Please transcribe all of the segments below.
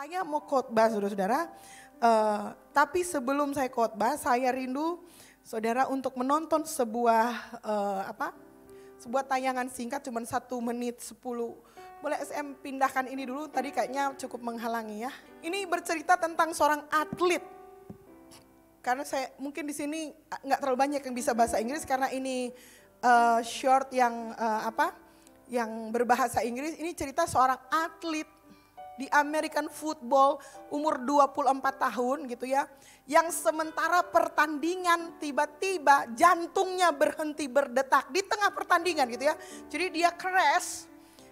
Saya mau khotbah saudara-saudara, tapi sebelum saya khotbah, saya rindu saudara untuk menonton sebuah sebuah tayangan singkat cuma 1 menit 10. Boleh SM pindahkan ini dulu, tadi kayaknya cukup menghalangi ya. Ini bercerita tentang seorang atlet. Karena saya mungkin di sini nggak terlalu banyak yang bisa bahasa Inggris karena ini short yang yang berbahasa Inggris. Ini cerita seorang atlet di American football umur 24 tahun gitu ya. Yang sementara pertandingan tiba-tiba jantungnya berhenti berdetak di tengah pertandingan gitu ya. Jadi dia crash,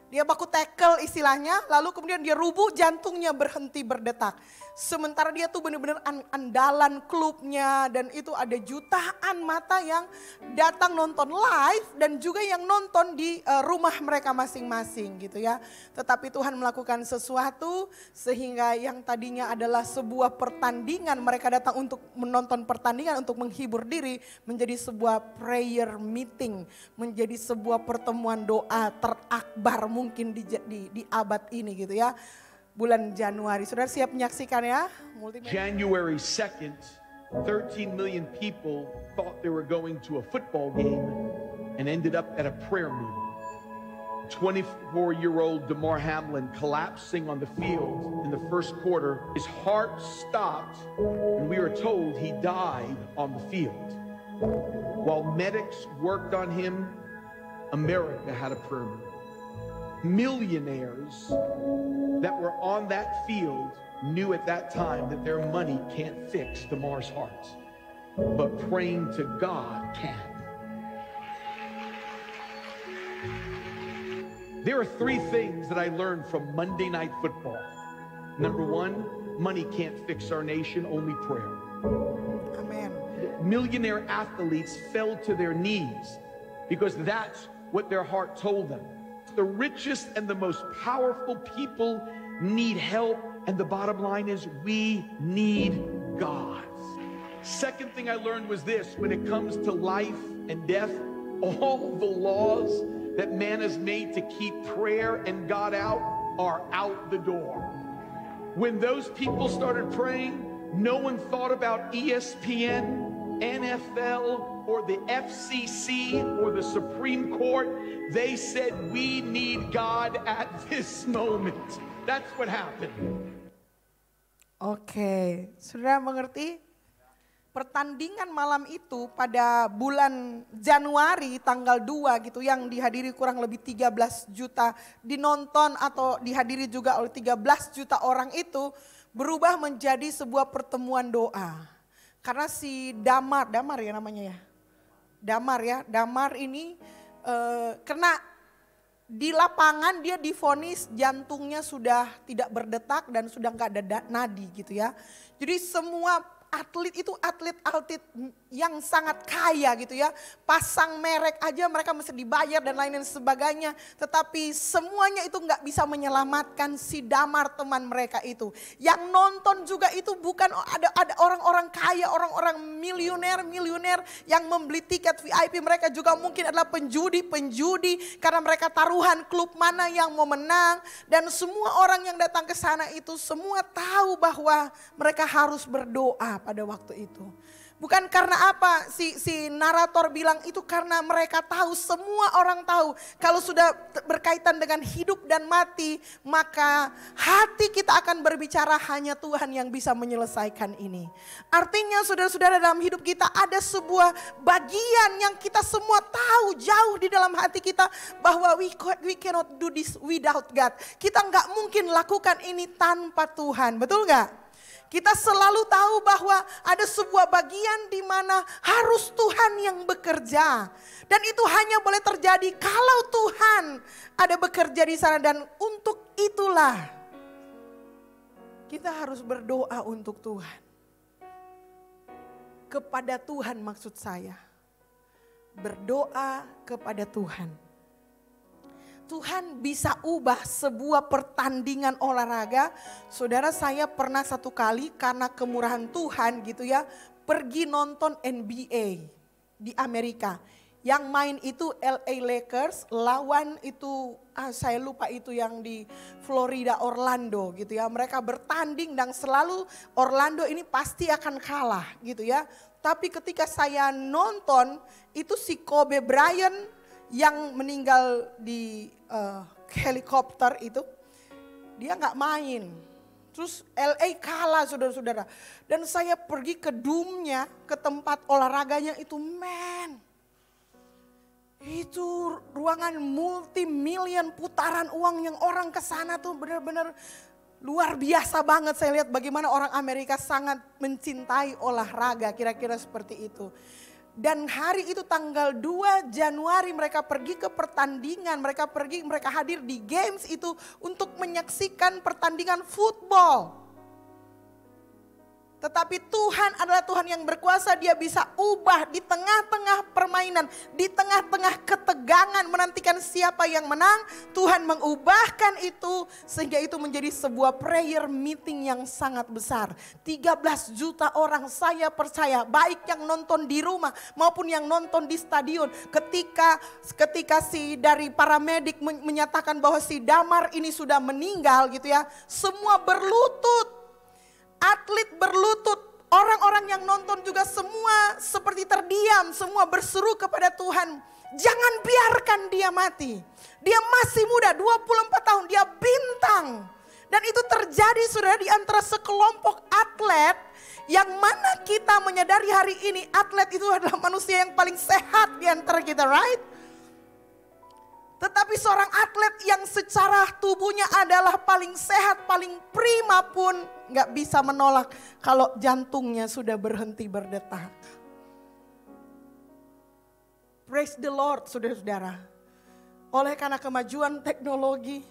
dia baku tackle istilahnya, lalu kemudian dia rubuh, jantungnya berhenti berdetak. Sementara dia tuh benar-benar andalan klubnya dan itu ada jutaan mata yang datang nonton live dan juga yang nonton di rumah mereka masing-masing gitu ya. Tetapi Tuhan melakukan sesuatu sehingga yang tadinya adalah sebuah pertandingan, mereka datang untuk menonton pertandingan untuk menghibur diri, menjadi sebuah prayer meeting, menjadi sebuah pertemuan doa terakbar mungkin di abad ini gitu ya. Bulan Januari. Saudara siap menyaksikan ya? January 2nd, 13 million people thought they were going to a football game and ended up at a prayer meeting. 24-year-old Damar Hamlin collapsing on the field in the first quarter. His heart stopped and we were told he died on the field. While medics worked on him, America had a prayer meeting. Millionaires that were on that field knew at that time that their money can't fix Damar's heart, but praying to God can. There are 3 things that I learned from Monday Night Football. Number 1, money can't fix our nation, only prayer. Amen. Millionaire athletes fell to their knees because that's what their heart told them. The richest and the most powerful people need help, and the bottom line is we need God. Second thing I learned was this: when it comes to life and death, all the laws that man has made to keep prayer and God out are out the door. When those people started praying, no one thought about ESPN, NFL, or the FCC, or the Supreme Court. They said, we need God at this moment. That's what happened. Oke, saudara mengerti? Pertandingan malam itu pada bulan Januari tanggal 2 gitu yang dihadiri kurang lebih 13 juta dinonton atau dihadiri juga oleh 13 juta orang itu berubah menjadi sebuah pertemuan doa. Karena si Damar ya namanya ya. Damar ini kena di lapangan dia divonis jantungnya sudah tidak berdetak dan sudah nggak ada nadi gitu ya. Jadi semua atlet itu atlet yang sangat kaya gitu ya. Pasang merek aja mereka mesti dibayar dan lain-lain sebagainya. Tetapi semuanya itu nggak bisa menyelamatkan si Damar teman mereka itu. Yang nonton juga itu bukan ada orang-orang kaya, orang-orang miliuner yang membeli tiket VIP. Mereka juga mungkin adalah penjudi karena mereka taruhan klub mana yang mau menang. Dan semua orang yang datang ke sana itu semua tahu bahwa mereka harus berdoa pada waktu itu. Bukan karena apa si narator bilang itu karena mereka tahu, semua orang tahu kalau sudah berkaitan dengan hidup dan mati maka hati kita akan berbicara hanya Tuhan yang bisa menyelesaikan ini. Artinya saudara-saudara dalam hidup kita ada sebuah bagian yang kita semua tahu jauh di dalam hati kita bahwa we cannot do this without God. Kita nggak mungkin lakukan ini tanpa Tuhan, betul nggak? Kita selalu tahu bahwa ada sebuah bagian di mana harus Tuhan yang bekerja. Dan itu hanya boleh terjadi kalau Tuhan ada bekerja di sana. Dan untuk itulah kita harus berdoa untuk Tuhan. Kepada Tuhan maksud saya. Berdoa kepada Tuhan. Tuhan bisa ubah sebuah pertandingan olahraga. Saudara, saya pernah 1 kali karena kemurahan Tuhan gitu ya, pergi nonton NBA di Amerika. Yang main itu LA Lakers, lawan itu saya lupa itu yang di Florida, Orlando gitu ya. Mereka bertanding dan selalu Orlando ini pasti akan kalah gitu ya. Tapi ketika saya nonton itu si Kobe Bryant yang meninggal di helikopter itu, dia nggak main. Terus LA kalah saudara-saudara. Dan saya pergi ke dome-nya, ke tempat olahraganya itu, itu ruangan multi-million putaran uang yang orang ke sana tuh benar-benar luar biasa banget. Saya lihat bagaimana orang Amerika sangat mencintai olahraga, kira-kira seperti itu. Dan hari itu tanggal 2 Januari mereka pergi ke pertandingan, mereka hadir di games itu untuk menyaksikan pertandingan football. Tetapi Tuhan adalah Tuhan yang berkuasa, dia bisa ubah di tengah-tengah permainan, di tengah-tengah ketegangan menantikan siapa yang menang. Tuhan mengubahkan itu sehingga itu menjadi sebuah prayer meeting yang sangat besar. 13 juta orang, saya percaya baik yang nonton di rumah maupun yang nonton di stadion. Ketika si dari paramedik menyatakan bahwa si Damar ini sudah meninggal gitu ya, semua berlutut. Atlet berlutut, orang-orang yang nonton juga semua seperti terdiam, semua berseru kepada Tuhan. Jangan biarkan dia mati. Dia masih muda, 24 tahun, dia bintang. Dan itu terjadi saudara di antara sekelompok atlet yang mana kita menyadari hari ini atlet itu adalah manusia yang paling sehat di antara kita, right? Tetapi seorang atlet yang secara tubuhnya adalah paling sehat, paling prima pun gak bisa menolak kalau jantungnya sudah berhenti berdetak. Praise the Lord saudara-saudara. Oleh karena kemajuan teknologi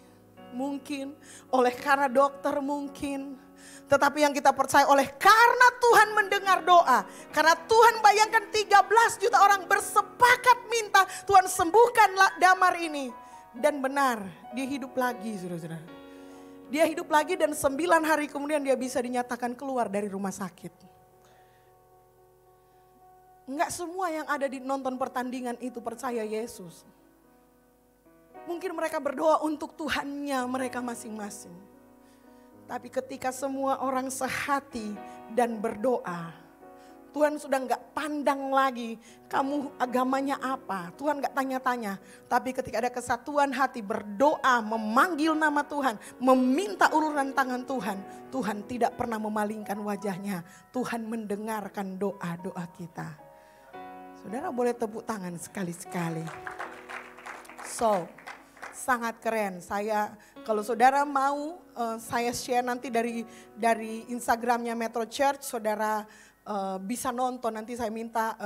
mungkin, oleh karena dokter mungkin. Tetapi yang kita percaya oleh karena Tuhan mendengar doa. Karena Tuhan bayangkan 13 juta orang bersepakat minta Tuhan sembuhkanlah Damar ini. Dan benar dia hidup lagi saudara-saudara. Dia hidup lagi dan 9 hari kemudian dia bisa dinyatakan keluar dari rumah sakit. Enggak semua yang ada di nonton pertandingan itu percaya Yesus. Mungkin mereka berdoa untuk Tuhannya mereka masing-masing. Tapi ketika semua orang sehati dan berdoa, Tuhan sudah gak pandang lagi kamu agamanya apa. Tuhan gak tanya-tanya. Tapi ketika ada kesatuan hati berdoa, memanggil nama Tuhan, meminta uluran tangan Tuhan. Tuhan tidak pernah memalingkan wajahnya. Tuhan mendengarkan doa-doa kita. Saudara boleh tepuk tangan sekali-sekali. Sangat keren. Kalau saudara mau, saya share nanti dari Instagramnya Metro Church, saudara bisa nonton. Nanti saya minta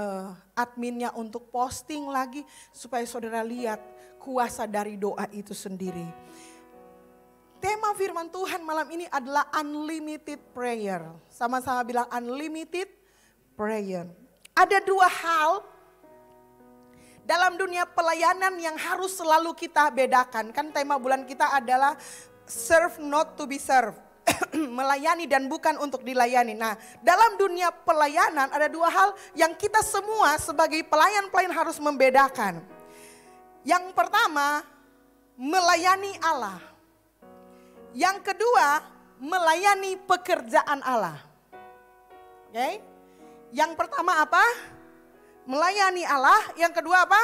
adminnya untuk posting lagi supaya saudara lihat kuasa dari doa itu sendiri. Tema firman Tuhan malam ini adalah unlimited prayer. Sama-sama bilang unlimited prayer. Ada 2 hal dalam dunia pelayanan yang harus selalu kita bedakan. Kan tema bulan kita adalah serve not to be served. Melayani dan bukan untuk dilayani. Nah, dalam dunia pelayanan ada 2 hal yang kita semua sebagai pelayan-pelayan harus membedakan. Yang pertama, melayani Allah. Yang kedua, melayani pekerjaan Allah. Oke? Yang pertama apa? Melayani Allah, yang kedua apa?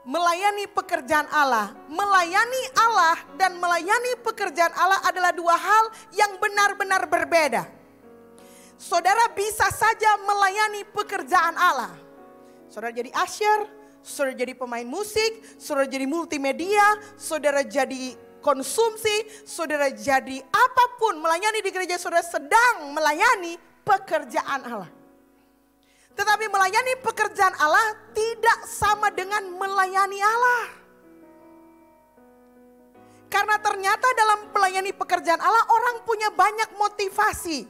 Melayani pekerjaan Allah. Melayani Allah dan melayani pekerjaan Allah adalah 2 hal yang benar-benar berbeda. Saudara bisa saja melayani pekerjaan Allah. Saudara jadi usher, saudara jadi pemain musik, saudara jadi multimedia, saudara jadi konsumsi, saudara jadi apapun. Melayani di gereja saudara sedang melayani pekerjaan Allah. Tetapi melayani pekerjaan Allah tidak sama dengan melayani Allah. Karena ternyata dalam melayani pekerjaan Allah orang punya banyak motivasi.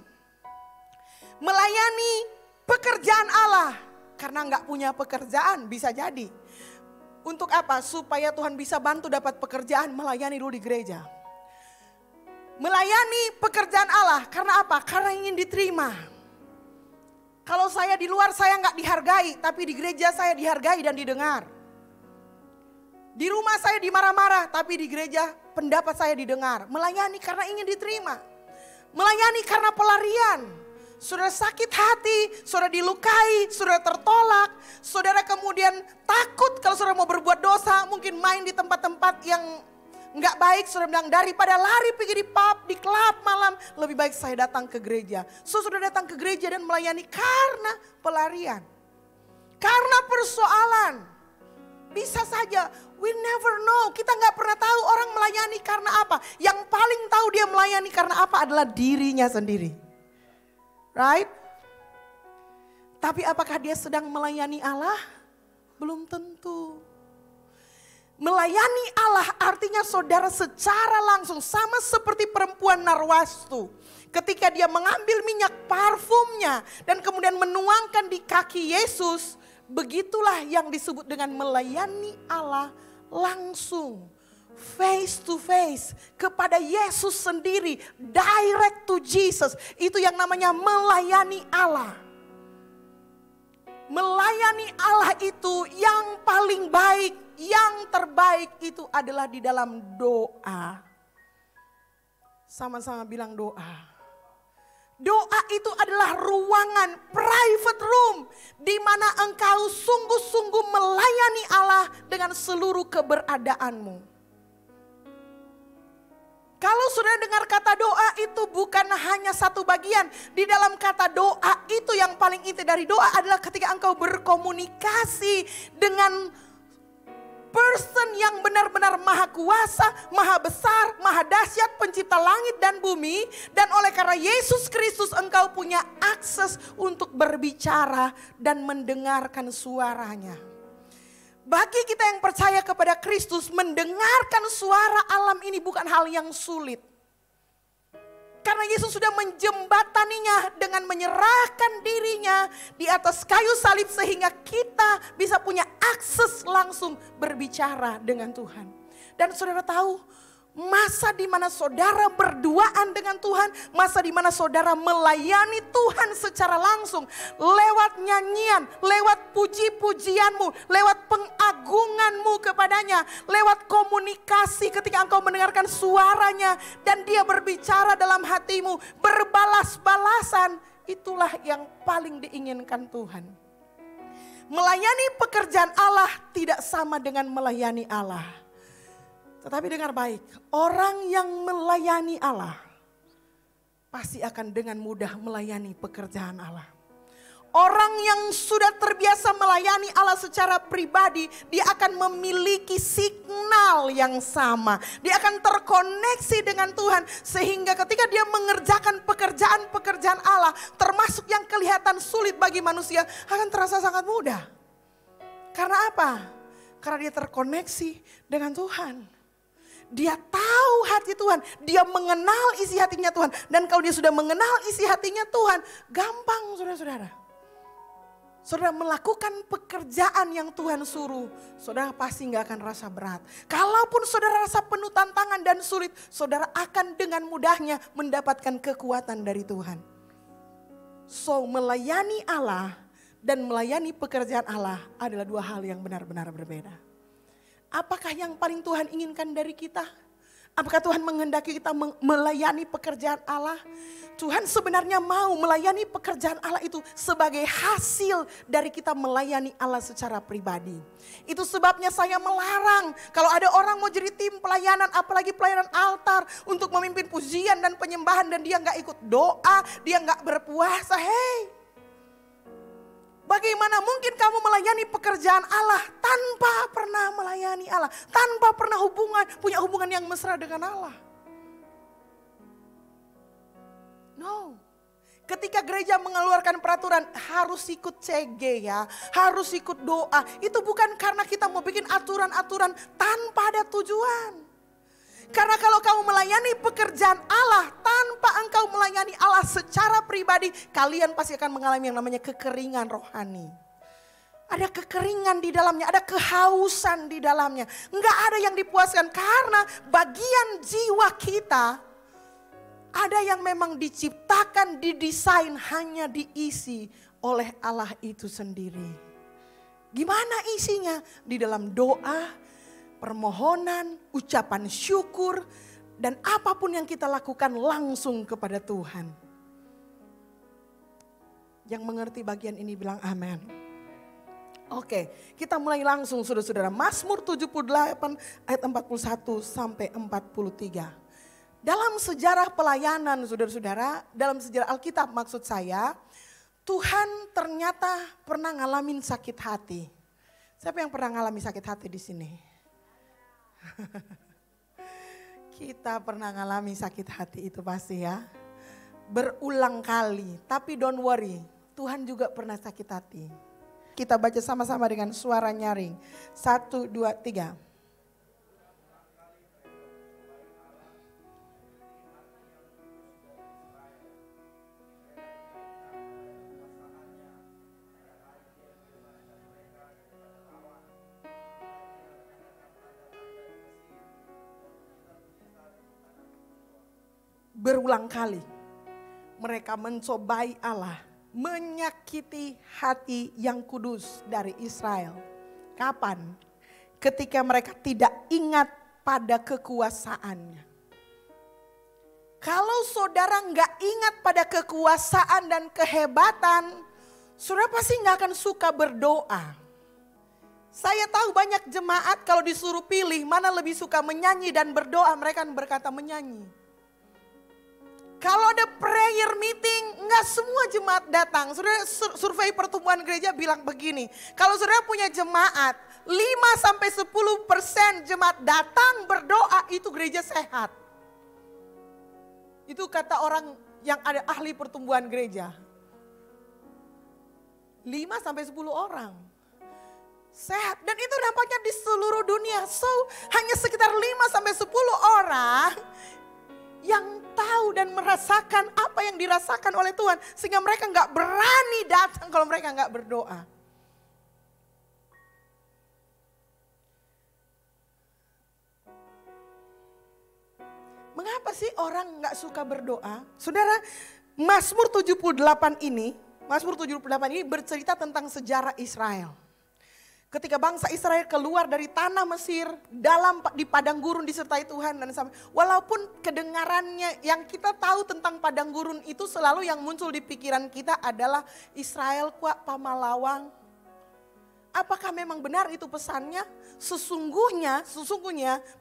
Melayani pekerjaan Allah karena nggak punya pekerjaan bisa jadi. Untuk apa? Supaya Tuhan bisa bantu dapat pekerjaan, melayani dulu di gereja. Melayani pekerjaan Allah karena apa? Karena ingin diterima. Kalau saya di luar saya nggak dihargai, tapi di gereja saya dihargai dan didengar. Di rumah saya dimarah-marah, tapi di gereja pendapat saya didengar. Melayani karena ingin diterima. Melayani karena pelarian. Saudara sakit hati, saudara dilukai, saudara tertolak. Saudara kemudian takut kalau saudara mau berbuat dosa, mungkin main di tempat-tempat yang nggak baik. Saudara bilang daripada lari pergi di pub, di klub malam, lebih baik saya datang ke gereja. Saudara datang ke gereja dan melayani karena pelarian. Karena persoalan. Bisa saja, we never know. Kita nggak pernah tahu orang melayani karena apa. Yang paling tahu dia melayani karena apa adalah dirinya sendiri. Right? Tapi apakah dia sedang melayani Allah? Belum tentu. Melayani Allah artinya saudara secara langsung sama seperti perempuan Narwastu. Ketika dia mengambil minyak parfumnya dan kemudian menuangkan di kaki Yesus. Begitulah yang disebut dengan melayani Allah langsung. Face to face kepada Yesus sendiri. Direct to Jesus. Itu yang namanya melayani Allah. Melayani Allah itu yang paling baik, yang terbaik itu adalah di dalam doa. Sama-sama bilang doa. Doa itu adalah ruangan, private room, di mana engkau sungguh-sungguh melayani Allah dengan seluruh keberadaanmu. Kalau sudah dengar kata doa itu bukan hanya satu bagian. Di dalam kata doa itu yang paling inti dari doa adalah ketika engkau berkomunikasi dengan person yang benar-benar maha kuasa, maha besar, maha dahsyat, pencipta langit dan bumi. Dan oleh karena Yesus Kristus engkau punya akses untuk berbicara dan mendengarkan suaranya. Bagi kita yang percaya kepada Kristus, mendengarkan suara alam ini bukan hal yang sulit. Karena Yesus sudah menjembataninya dengan menyerahkan dirinya di atas kayu salib sehingga kita bisa punya akses langsung berbicara dengan Tuhan. Dan saudara tahu masa di mana saudara berduaan dengan Tuhan, masa di mana saudara melayani Tuhan secara langsung lewat nyanyian, lewat puji-pujianmu, lewat pengagunganmu kepadanya, lewat komunikasi ketika engkau mendengarkan suaranya dan dia berbicara dalam hatimu, berbalas-balasan, itulah yang paling diinginkan Tuhan. Melayani pekerjaan Allah tidak sama dengan melayani Allah. Tetapi dengar baik, orang yang melayani Allah pasti akan dengan mudah melayani pekerjaan Allah. Orang yang sudah terbiasa melayani Allah secara pribadi, dia akan memiliki signal yang sama. Dia akan terkoneksi dengan Tuhan sehingga ketika dia mengerjakan pekerjaan-pekerjaan Allah, termasuk yang kelihatan sulit bagi manusia, akan terasa sangat mudah. Karena apa? Karena dia terkoneksi dengan Tuhan. Dia tahu hati Tuhan, dia mengenal isi hatinya Tuhan. Dan kalau dia sudah mengenal isi hatinya Tuhan, gampang saudara-saudara. Saudara melakukan pekerjaan yang Tuhan suruh, saudara pasti gak akan rasa berat. Kalaupun saudara rasa penuh tantangan dan sulit, saudara akan dengan mudahnya mendapatkan kekuatan dari Tuhan. So melayani Allah dan melayani pekerjaan Allah adalah dua hal yang benar-benar berbeda. Apakah yang paling Tuhan inginkan dari kita? Apakah Tuhan menghendaki kita melayani pekerjaan Allah? Tuhan sebenarnya mau melayani pekerjaan Allah itu sebagai hasil dari kita melayani Allah secara pribadi. Itu sebabnya saya melarang kalau ada orang mau jadi tim pelayanan, apalagi pelayanan altar untuk memimpin pujian dan penyembahan dan dia gak ikut doa, dia gak berpuasa. Hey, bagaimana mungkin kamu melayani pekerjaan Allah tanpa pernah melayani Allah, tanpa pernah punya hubungan yang mesra dengan Allah? No. Ketika gereja mengeluarkan peraturan harus ikut CG ya, harus ikut doa. Itu bukan karena kita mau bikin aturan-aturan tanpa ada tujuan. Karena kalau kamu melayani pekerjaan Allah tanpa engkau melayani Allah secara pribadi, kalian pasti akan mengalami yang namanya kekeringan rohani. Ada kekeringan di dalamnya, ada kehausan di dalamnya. Enggak ada yang dipuaskan karena bagian jiwa kita Ada yang memang diciptakan, didesain, hanya diisi oleh Allah itu sendiri. Gimana isinya? Di dalam doa, permohonan, ucapan syukur, dan apapun yang kita lakukan langsung kepada Tuhan. Yang mengerti bagian ini bilang amin. Oke, kita mulai langsung saudara-saudara. Mazmur 78 ayat 41 sampai 43. Dalam sejarah pelayanan saudara-saudara, dalam sejarah Alkitab maksud saya, Tuhan ternyata pernah ngalamin sakit hati. Siapa yang pernah ngalami sakit hati di sini? Kita pernah ngalami sakit hati itu pasti ya. Berulang kali, tapi don't worry, Tuhan juga pernah sakit hati. Kita baca sama-sama dengan suara nyaring. 1, 2, 3. Berulang kali mereka mencobai Allah, menyakiti hati yang kudus dari Israel. Kapan? Ketika mereka tidak ingat pada kekuasaannya. Kalau saudara nggak ingat pada kekuasaan dan kehebatan, saudara pasti nggak akan suka berdoa. Saya tahu banyak jemaat kalau disuruh pilih mana lebih suka menyanyi dan berdoa, mereka akan berkata menyanyi. Kalau ada prayer meeting, enggak semua jemaat datang. Saudara, survei pertumbuhan gereja bilang begini. Kalau saudara punya jemaat, 5-10% jemaat datang berdoa, itu gereja sehat. Itu kata orang yang ada ahli pertumbuhan gereja. 5-10 orang. Sehat. Dan itu nampaknya di seluruh dunia. So, hanya sekitar 5-10 orang yang tahu dan merasakan apa yang dirasakan oleh Tuhan. Sehingga mereka gak berani datang kalau mereka gak berdoa. Mengapa sih orang gak suka berdoa? Saudara, Mazmur 78 ini bercerita tentang sejarah Israel. Ketika bangsa Israel keluar dari tanah Mesir di padang gurun disertai Tuhan dan sampai walaupun kedengarannya yang kita tahu tentang padang gurun itu selalu yang muncul di pikiran kita adalah Israel kuat pamalawang. Apakah memang benar itu pesannya? Sesungguhnya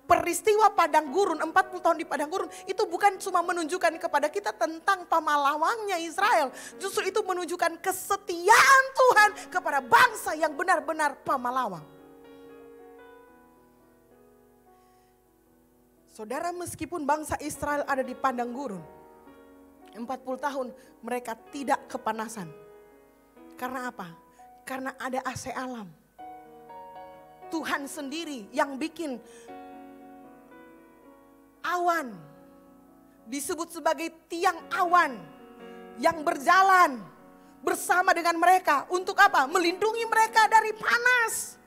peristiwa padang gurun 40 tahun di padang gurun itu bukan cuma menunjukkan kepada kita tentang pamalawangnya Israel. Justru itu menunjukkan kesetiaan Tuhan kepada bangsa yang benar-benar pamalawang. Saudara, meskipun bangsa Israel ada di padang gurun 40 tahun mereka tidak kepanasan. Karena apa? Karena ada AC alam. Tuhan sendiri yang bikin awan. Disebut sebagai tiang awan. Yang berjalan bersama dengan mereka. Untuk apa? Melindungi mereka dari panas.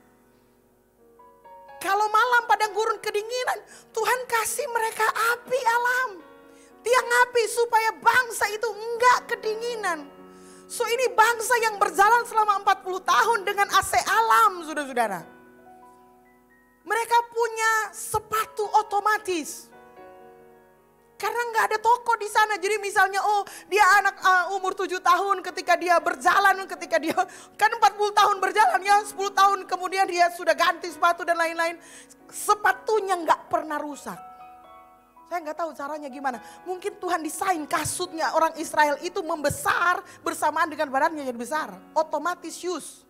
Kalau malam padang gurun kedinginan, Tuhan kasih mereka api alam. Tiang api supaya bangsa itu enggak kedinginan. So ini bangsa yang berjalan selama 40 tahun dengan AC alam, saudara-saudara. Mereka punya sepatu otomatis. Karena nggak ada toko di sana. Jadi misalnya dia anak umur 7 tahun ketika dia berjalan. Ketika dia kan 40 tahun berjalan ya. 10 tahun kemudian dia sudah ganti sepatu dan lain-lain. Sepatunya nggak pernah rusak. Saya nggak tahu caranya gimana. Mungkin Tuhan desain kasutnya orang Israel itu membesar bersamaan dengan badannya jadi besar. Otomatis shoes.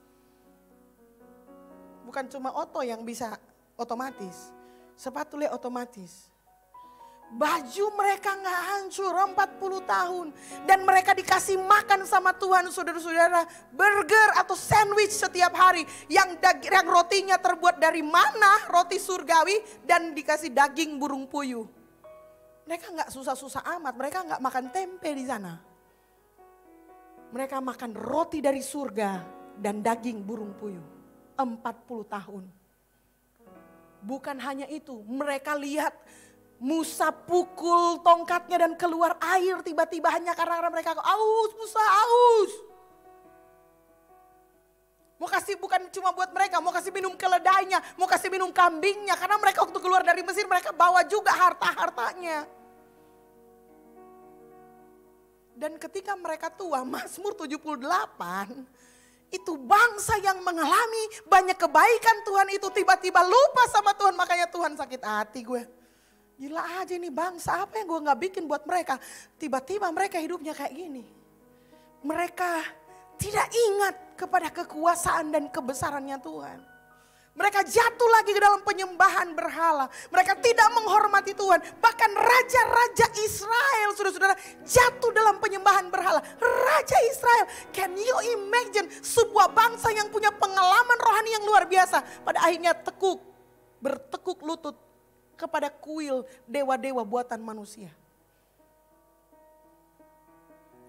Bukan cuma yang bisa otomatis. Sepatunya otomatis. Baju mereka nggak hancur 40 tahun. Dan mereka dikasih makan sama Tuhan saudara-saudara. Burger atau sandwich setiap hari. Yang rotinya terbuat dari mana? Roti surgawi dan dikasih daging burung puyuh. Mereka nggak susah-susah amat, mereka nggak makan tempe di sana. Mereka makan roti dari surga dan daging burung puyuh. 40 tahun. Bukan hanya itu, mereka lihat Musa pukul tongkatnya dan keluar air tiba-tiba hanya karena mereka aus, Musa aus. Mau kasih bukan cuma buat mereka, mau kasih minum keledainya, mau kasih minum kambingnya. Karena mereka waktu keluar dari Mesir mereka bawa juga harta-hartanya. Dan ketika mereka tua, Mazmur 78, itu bangsa yang mengalami banyak kebaikan Tuhan itu tiba-tiba lupa sama Tuhan. Makanya Tuhan sakit hati gue. Gila aja nih bangsa, apa yang gue gak bikin buat mereka. Tiba-tiba mereka hidupnya kayak gini. Mereka tidak ingat kepada kekuasaan dan kebesarannya Tuhan. Mereka jatuh lagi ke dalam penyembahan berhala. Mereka tidak menghormati Tuhan. Bahkan raja-raja Israel, saudara-saudara, jatuh dalam penyembahan berhala. Raja Israel, can you imagine sebuah bangsa yang punya pengalaman rohani yang luar biasa. Pada akhirnya bertekuk lutut kepada kuil dewa-dewa buatan manusia.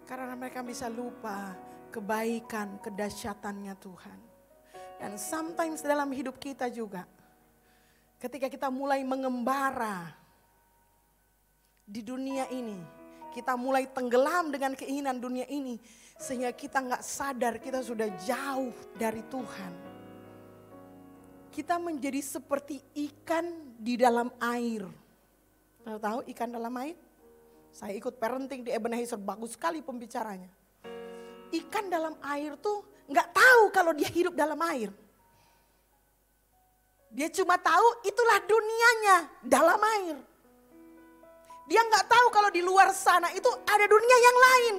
Karena mereka bisa lupa kebaikan, kedahsyatannya Tuhan. Dan sometimes dalam hidup kita juga, ketika kita mulai mengembara di dunia ini, kita mulai tenggelam dengan keinginan dunia ini, sehingga kita gak sadar kita sudah jauh dari Tuhan. Kita menjadi seperti ikan di dalam air. Tahu ikan dalam air? Saya ikut parenting di Ebenezer, bagus sekali pembicaranya. Ikan dalam air tuh nggak tahu kalau dia hidup dalam air. Dia cuma tahu itulah dunianya dalam air. Dia nggak tahu kalau di luar sana itu ada dunia yang lain.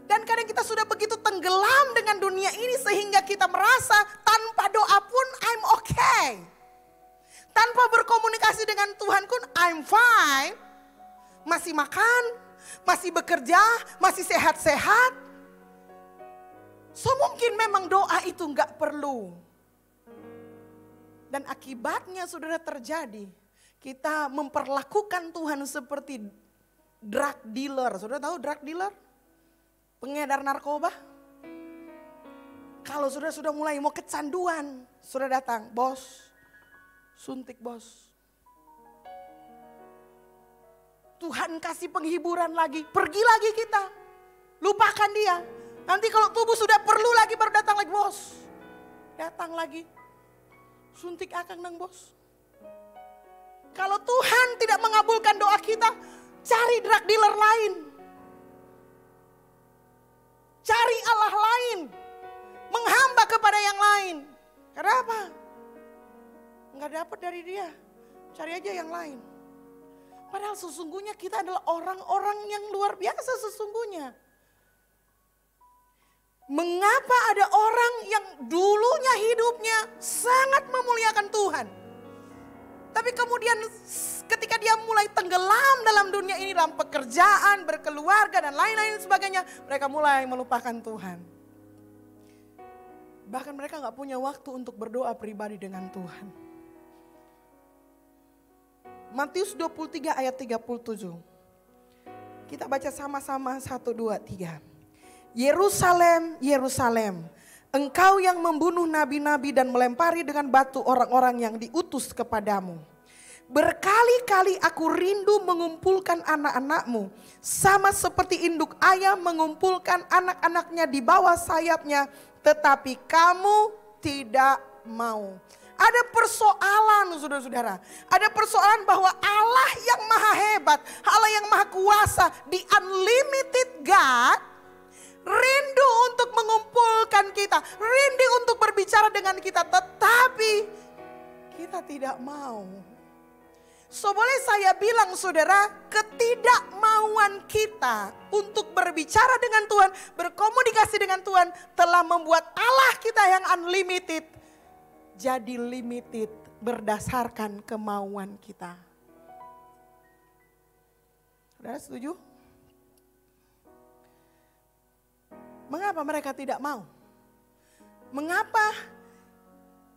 Dan kadang kita sudah begitu tenggelam dengan dunia ini sehingga kita merasa tanpa doa pun I'm okay. Tanpa berkomunikasi dengan Tuhan pun I'm fine. Masih makan, masih bekerja, masih sehat-sehat. So mungkin memang doa itu nggak perlu. Dan akibatnya saudara terjadi. Kita memperlakukan Tuhan seperti drug dealer. Saudara tahu drug dealer? Pengedar narkoba. Kalau saudara sudah mulai mau kecanduan, saudara datang, bos, suntik bos. Tuhan kasih penghiburan lagi, pergi lagi kita. Lupakan dia. Nanti kalau tubuh sudah perlu lagi baru datang lagi bos. Datang lagi. Suntik akang nang bos. Kalau Tuhan tidak mengabulkan doa kita, cari drug dealer lain. Cari Allah lain. Menghamba kepada yang lain. Kenapa? Enggak dapat dari dia. Cari aja yang lain. Padahal sesungguhnya kita adalah orang-orang yang luar biasa sesungguhnya. Mengapa ada orang yang dulunya hidupnya sangat memuliakan Tuhan. Tapi kemudian ketika dia mulai tenggelam dalam dunia ini, dalam pekerjaan, berkeluarga dan lain-lain sebagainya, mereka mulai melupakan Tuhan. Bahkan mereka gak punya waktu untuk berdoa pribadi dengan Tuhan. Matius 23 ayat 37. Kita baca sama-sama 1, 2, 3. Yerusalem, Yerusalem, engkau yang membunuh nabi-nabi dan melempari dengan batu orang-orang yang diutus kepadamu. Berkali-kali aku rindu mengumpulkan anak-anakmu, sama seperti induk ayam mengumpulkan anak-anaknya di bawah sayapnya, tetapi kamu tidak mau. Ada persoalan saudara-saudara. Ada persoalan bahwa Allah yang maha hebat, Allah yang maha kuasa, the unlimited God, rindu untuk mengumpulkan kita, rindu untuk berbicara dengan kita, tetapi kita tidak mau. So boleh saya bilang saudara, ketidakmauan kita untuk berbicara dengan Tuhan, berkomunikasi dengan Tuhan telah membuat Allah kita yang unlimited jadi limited berdasarkan kemauan kita. Saudara setuju? Mengapa mereka tidak mau? Mengapa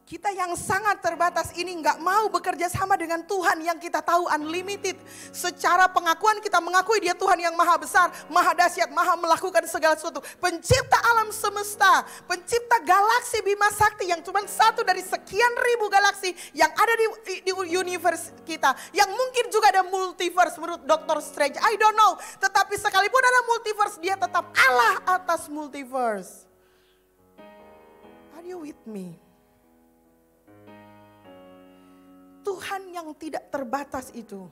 Kita yang sangat terbatas ini nggak mau bekerja sama dengan Tuhan yang kita tahu unlimited. Secara pengakuan kita mengakui Dia Tuhan yang maha besar, maha dahsyat, maha melakukan segala sesuatu. Pencipta alam semesta, pencipta galaksi Bima Sakti yang cuma satu dari sekian ribu galaksi yang ada di universe kita. Yang mungkin juga ada multiverse menurut Dr. Strange, I don't know. Tetapi sekalipun ada multiverse, Dia tetap Allah atas multiverse. Are you with me? Tuhan yang tidak terbatas itu,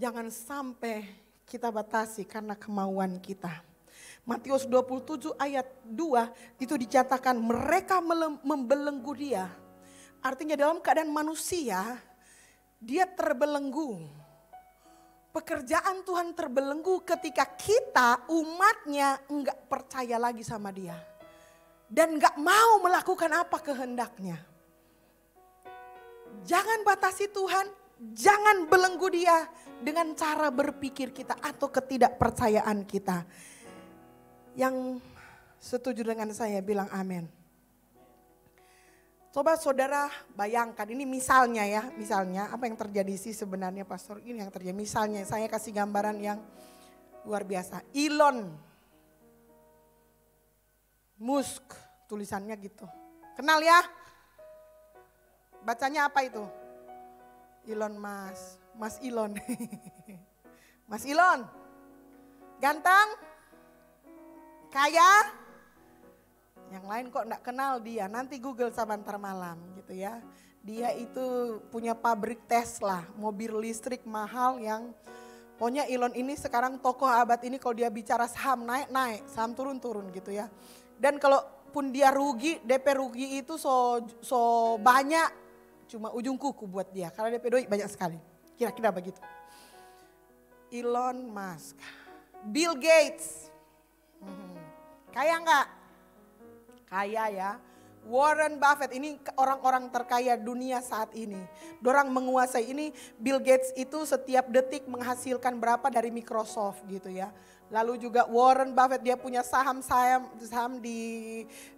jangan sampai kita batasi karena kemauan kita. Matius 27 ayat 2 itu dicatatkan mereka membelenggu Dia. Artinya dalam keadaan manusia, Dia terbelenggu. Pekerjaan Tuhan terbelenggu ketika kita umatnya enggak percaya lagi sama Dia. Dan enggak mau melakukan apa kehendaknya. Jangan batasi Tuhan, jangan belenggu Dia dengan cara berpikir kita atau ketidakpercayaan kita. Yang setuju dengan saya bilang amin. Coba saudara bayangkan, ini misalnya ya, misalnya apa yang terjadi sih sebenarnya pastor, ini yang terjadi. Misalnya saya kasih gambaran yang luar biasa. Elon Musk, tulisannya gitu. Kenal ya? Bacanya apa itu? Elon Musk, Mas Elon. Mas Elon, ganteng, kaya. Yang lain kok enggak kenal dia, nanti Google sebentar malam gitu ya. Dia itu punya pabrik Tesla, mobil listrik mahal yang pokoknya Elon ini sekarang tokoh abad ini kalau dia bicara saham naik-naik, saham turun-turun gitu ya. Dan kalaupun dia rugi, DP rugi itu so banyak. Cuma ujung kuku buat dia, karena DP doi banyak sekali. Kira-kira begitu. Elon Musk, Bill Gates, kaya enggak? Kaya ya. Warren Buffett, ini orang-orang terkaya dunia saat ini. Dorang menguasai ini, Bill Gates itu setiap detik menghasilkan berapa dari Microsoft gitu ya. Lalu juga Warren Buffett dia punya saham di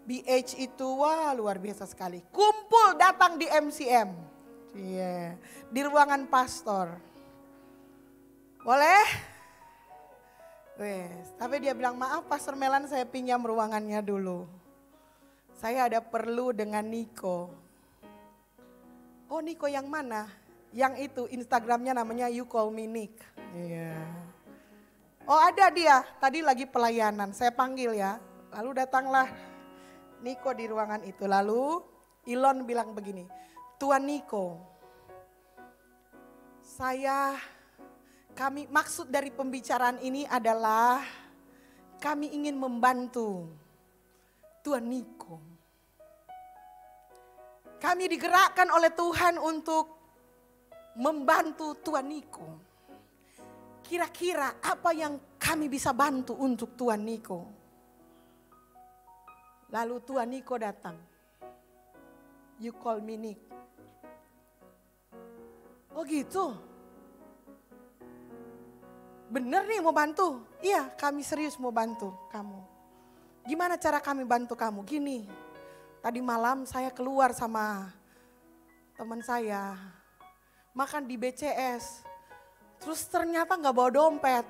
BH itu, wah luar biasa sekali. Kumpul datang di MCM, yeah. Di ruangan pastor. Boleh? Wes, tapi dia bilang maaf Pastor Melan saya pinjam ruangannya dulu. Saya ada perlu dengan Niko. Oh Niko yang mana? Yang itu Instagramnya namanya You Call Me Nick. Iya. Oh ada dia, tadi lagi pelayanan, saya panggil ya. Lalu datanglah Niko di ruangan itu. Lalu Elon bilang begini, Tuan Niko, kami maksud dari pembicaraan ini adalah kami ingin membantu Tuan Niko. Kami digerakkan oleh Tuhan untuk membantu Tuan Niko. Kira-kira apa yang kami bisa bantu untuk Tuan Niko? Lalu Tuan Niko datang. You call me Nick. Oh gitu? Bener nih mau bantu? Iya kami serius mau bantu kamu. Gimana cara kami bantu kamu? Gini, tadi malam saya keluar sama teman saya. Makan di BCS. Terus ternyata gak bawa dompet.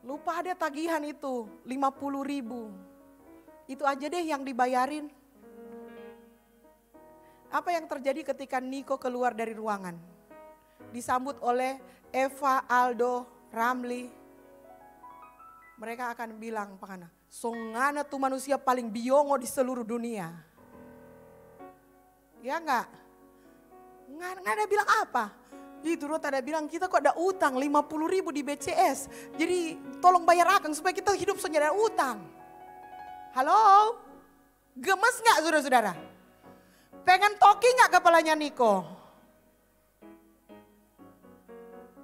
Lupa ada tagihan itu 50.000. Itu aja deh yang dibayarin. Apa yang terjadi ketika Niko keluar dari ruangan? Disambut oleh Eva, Aldo, Ramli. Mereka akan bilang, Pakana, songana tuh manusia paling biongo di seluruh dunia. Ya enggak? Nggak ada bilang apa. Itu Rota ada bilang kita kok ada utang 50.000 di BCS. Jadi tolong bayar akang supaya kita hidup senyada utang. Halo? Gemes gak saudara-saudara? Pengen toki gak kepalanya Niko?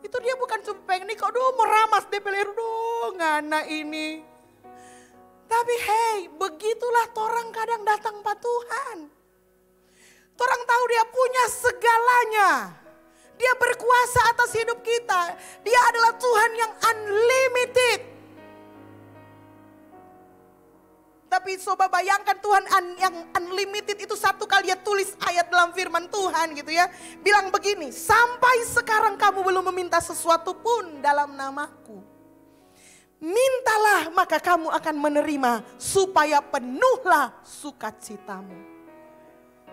Itu dia bukan cuma pengen Niko, aduh meramas DPLR dong ngana ini. Tapi hey, begitulah torang kadang datang Pak Tuhan. Torang tahu dia punya segalanya. Dia berkuasa atas hidup kita. Dia adalah Tuhan yang unlimited. Tapi coba bayangkan Tuhan yang unlimited itu satu kali dia tulis ayat dalam firman Tuhan gitu ya. Bilang begini, sampai sekarang kamu belum meminta sesuatu pun dalam namaku. Mintalah maka kamu akan menerima supaya penuhlah sukacitamu.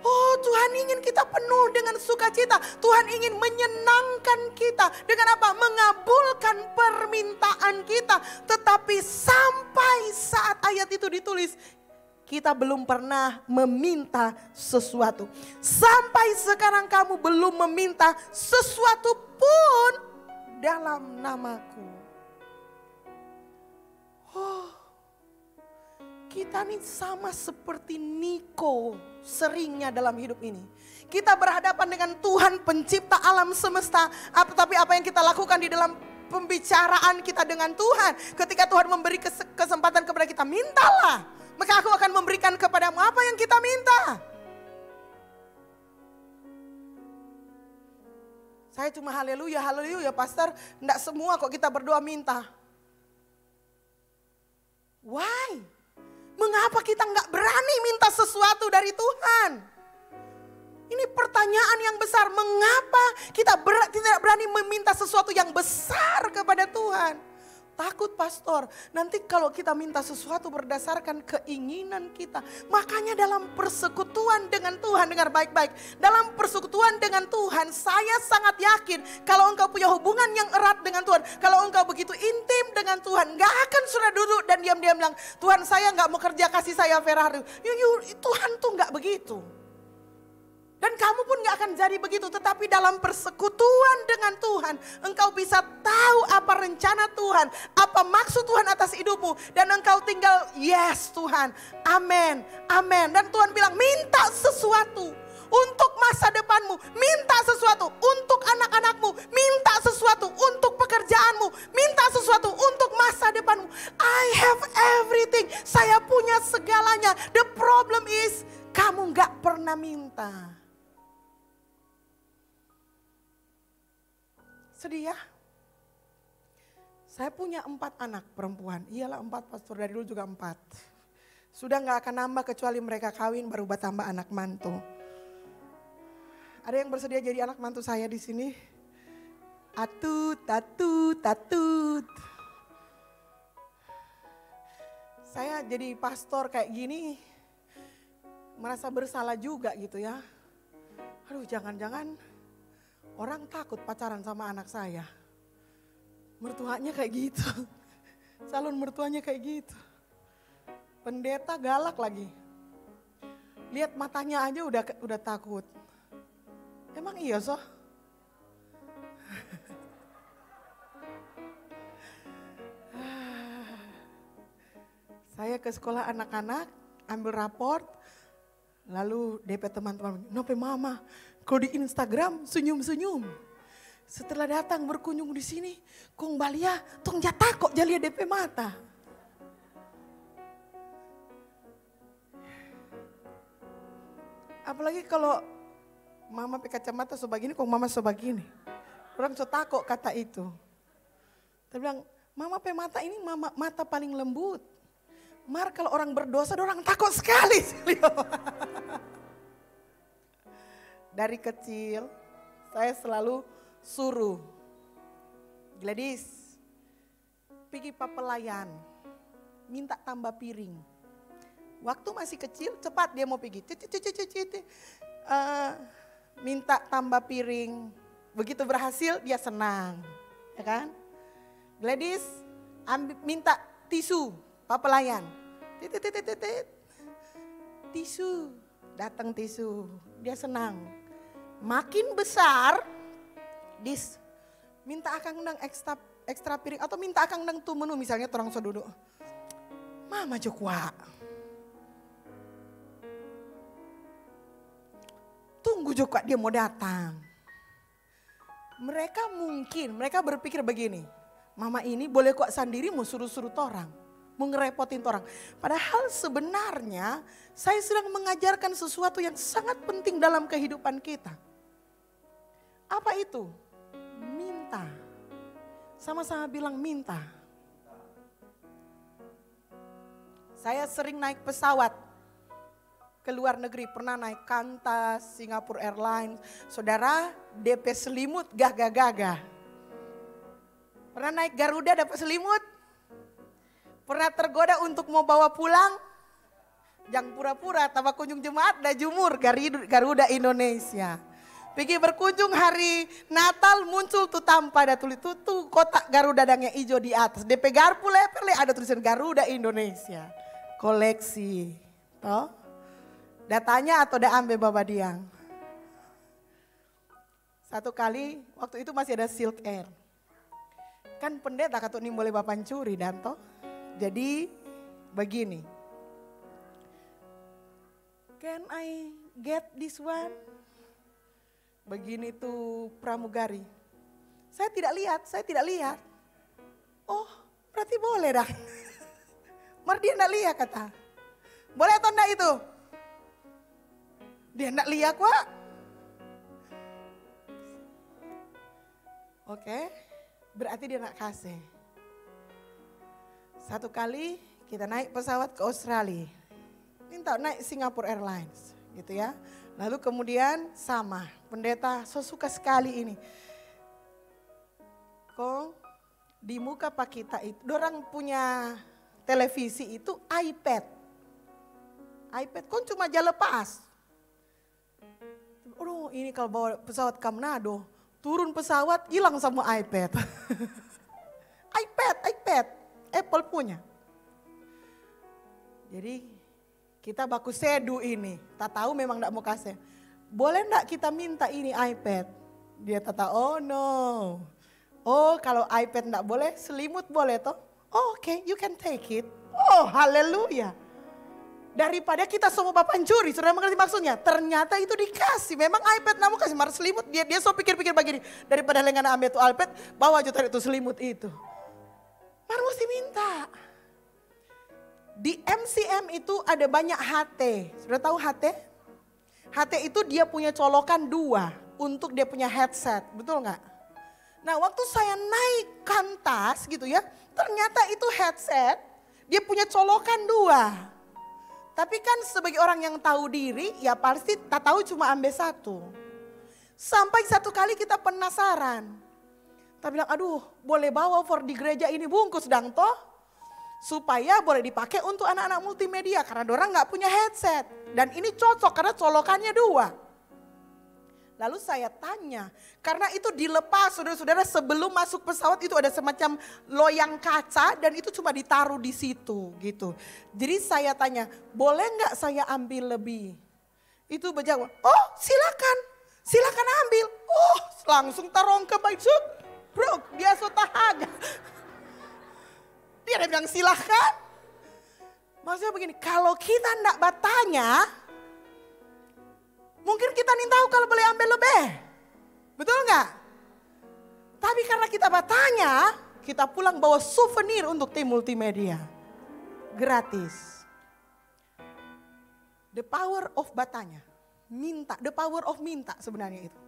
Oh, Tuhan ingin kita penuh dengan sukacita. Tuhan ingin menyenangkan kita. Dengan apa? Mengabulkan permintaan kita. Tetapi sampai saat ayat itu ditulis, kita belum pernah meminta sesuatu. Sampai sekarang kamu belum meminta sesuatu pun dalam namaku. Oh, kita nih sama seperti Niko seringnya dalam hidup ini. Kita berhadapan dengan Tuhan pencipta alam semesta. Tapi apa yang kita lakukan di dalam pembicaraan kita dengan Tuhan. Ketika Tuhan memberi kesempatan kepada kita, mintalah. Maka aku akan memberikan kepadamu apa yang kita minta. Saya cuma haleluya, haleluya pastor. Enggak semua kok kita berdoa minta. Why? Mengapa kita nggak berani minta sesuatu dari Tuhan? Ini pertanyaan yang besar. Mengapa kita tidak berani meminta sesuatu yang besar kepada Tuhan? Takut pastor, nanti kalau kita minta sesuatu berdasarkan keinginan kita. Makanya dalam persekutuan dengan Tuhan, dengar baik-baik. Dalam persekutuan dengan Tuhan, saya sangat yakin kalau engkau punya hubungan yang erat dengan Tuhan. Kalau engkau begitu intim dengan Tuhan, gak akan sudah duduk dan diam-diam bilang, Tuhan saya gak mau kerja, kasih saya Ferrari. Tuhan tuh gak begitu. Dan kamu pun gak akan jadi begitu. Tetapi dalam persekutuan dengan Tuhan, engkau bisa tahu apa rencana Tuhan, apa maksud Tuhan atas hidupmu. Dan engkau tinggal, yes Tuhan, amin, amin. Dan Tuhan bilang, minta sesuatu untuk masa depanmu. Minta sesuatu untuk anak-anakmu. Minta sesuatu untuk pekerjaanmu. Minta sesuatu untuk masa depanmu. I have everything. Saya punya segalanya. The problem is, kamu gak pernah minta. Sedih ya? Saya punya 4 anak perempuan. Iyalah 4, pastor dari dulu juga 4. Sudah gak akan nambah kecuali mereka kawin baru bertambah anak mantu. Ada yang bersedia jadi anak mantu saya di sini? Atut, tatut, tatut. Saya jadi pastor kayak gini merasa bersalah juga gitu ya. Aduh, jangan-jangan orang takut pacaran sama anak saya. Mertuanya kayak gitu. Calon mertuanya kayak gitu. Pendeta galak lagi. Lihat matanya aja udah takut. Emang iya soh? Saya ke sekolah anak-anak, ambil raport, lalu DP teman-teman, nope mama, kalau di Instagram senyum-senyum. Setelah datang berkunjung di sini, kong balia, tong jatah kok jalia DP mata. Apalagi kalau mama pakai kacamata sebagini, kong mama sebagini. Orang so takut kata itu. Dia bilang, mama pakai mata ini mata paling lembut. Mar kalau orang berdosa, orang takut sekali. Dari kecil saya selalu suruh Gladys pergi papelayan, minta tambah piring. Waktu masih kecil cepat dia mau pergi, minta tambah piring. Begitu berhasil dia senang, ya kan? Gladys minta tisu papelayan, tisu, datang tisu, dia senang. Makin besar, minta akang nang ekstra piring atau minta akang nang tu menu misalnya orang so duduk. Mama jokwa. Tunggu jokwa dia mau datang. Mereka berpikir begini, mama ini boleh kok sendiri mau suruh-suruh orang, mau ngerepotin orang. Padahal sebenarnya saya sedang mengajarkan sesuatu yang sangat penting dalam kehidupan kita. Apa itu? Minta. Sama-sama bilang minta. Saya sering naik pesawat ke luar negeri, pernah naik Qantas, Singapore Airlines. Saudara, DP selimut gagah-gagah. Pernah naik Garuda dapat selimut? Pernah tergoda untuk mau bawa pulang? Jangan pura-pura, tambah kunjung jemaat dah jumur Garuda Indonesia. Pergi berkunjung hari Natal muncul tuh tanpa ada tulis tuh kotak Garuda yang hijau di atas. DP garpu leper ada tulisan Garuda Indonesia. Koleksi. Toh? Datanya atau dah ambil Bapak Diang? Satu kali waktu itu masih ada Silk Air. Kan pendeta katut ini boleh Bapak curi dan toh. Jadi begini. Can I get this one? Begini tuh pramugari. Saya tidak lihat. Oh, berarti boleh dah. Dia enggak lihat kata. Boleh atau enggak itu? Dia enggak lihat kok. Oke, berarti dia enggak kasih. Satu kali kita naik pesawat ke Australia. Minta naik Singapore Airlines gitu ya. Lalu kemudian sama, pendeta so suka sekali ini. Kok di muka Pak kita itu, dorang punya televisi itu iPad. Kok cuma jalan lepas. Aduh ini kalau bawa pesawat ke Manado, turun pesawat hilang semua iPad. iPad, Apple punya. Jadi kita baku sedu ini, tak tahu memang enggak mau kasih. Boleh enggak kita minta ini iPad? Dia kata, oh no. Oh kalau iPad enggak boleh, selimut boleh toh? Oh, oke, you can take it. Oh haleluya. Daripada kita semua bapak curi, saudara mengerti maksudnya? Ternyata itu dikasih, memang iPad namun kasih marah selimut. Dia so pikir-pikir begini, daripada lengan ambil tuh iPad, bawa aja itu selimut itu. Mar mesti minta. Di MCM itu ada banyak HT. Sudah tahu HT? HT itu dia punya colokan 2 untuk dia punya headset. Betul nggak? Nah waktu saya naik Qantas gitu ya. Ternyata itu headset dia punya colokan 2. Tapi kan sebagai orang yang tahu diri ya pasti tak tahu cuma ambil 1. Sampai satu kali kita penasaran. Kita bilang aduh boleh bawa for di gereja ini bungkus dang toh. Supaya boleh dipakai untuk anak-anak multimedia karena dorang nggak punya headset. Dan ini cocok karena colokannya 2. Lalu saya tanya, karena itu dilepas saudara-saudara sebelum masuk pesawat itu ada semacam loyang kaca dan itu cuma ditaruh di situ gitu. Jadi saya tanya, boleh nggak saya ambil lebih? Itu berjawab, oh silakan ambil. Oh langsung tarong ke baju, bro dia so tahaga. Dia bilang silahkan. Maksudnya begini, kalau kita enggak bertanya, mungkin kita nih tahu kalau boleh ambil lebih. Betul enggak? Tapi karena kita bertanya, kita pulang bawa souvenir untuk tim multimedia. Gratis. The power of bertanya. Minta, the power of minta sebenarnya itu.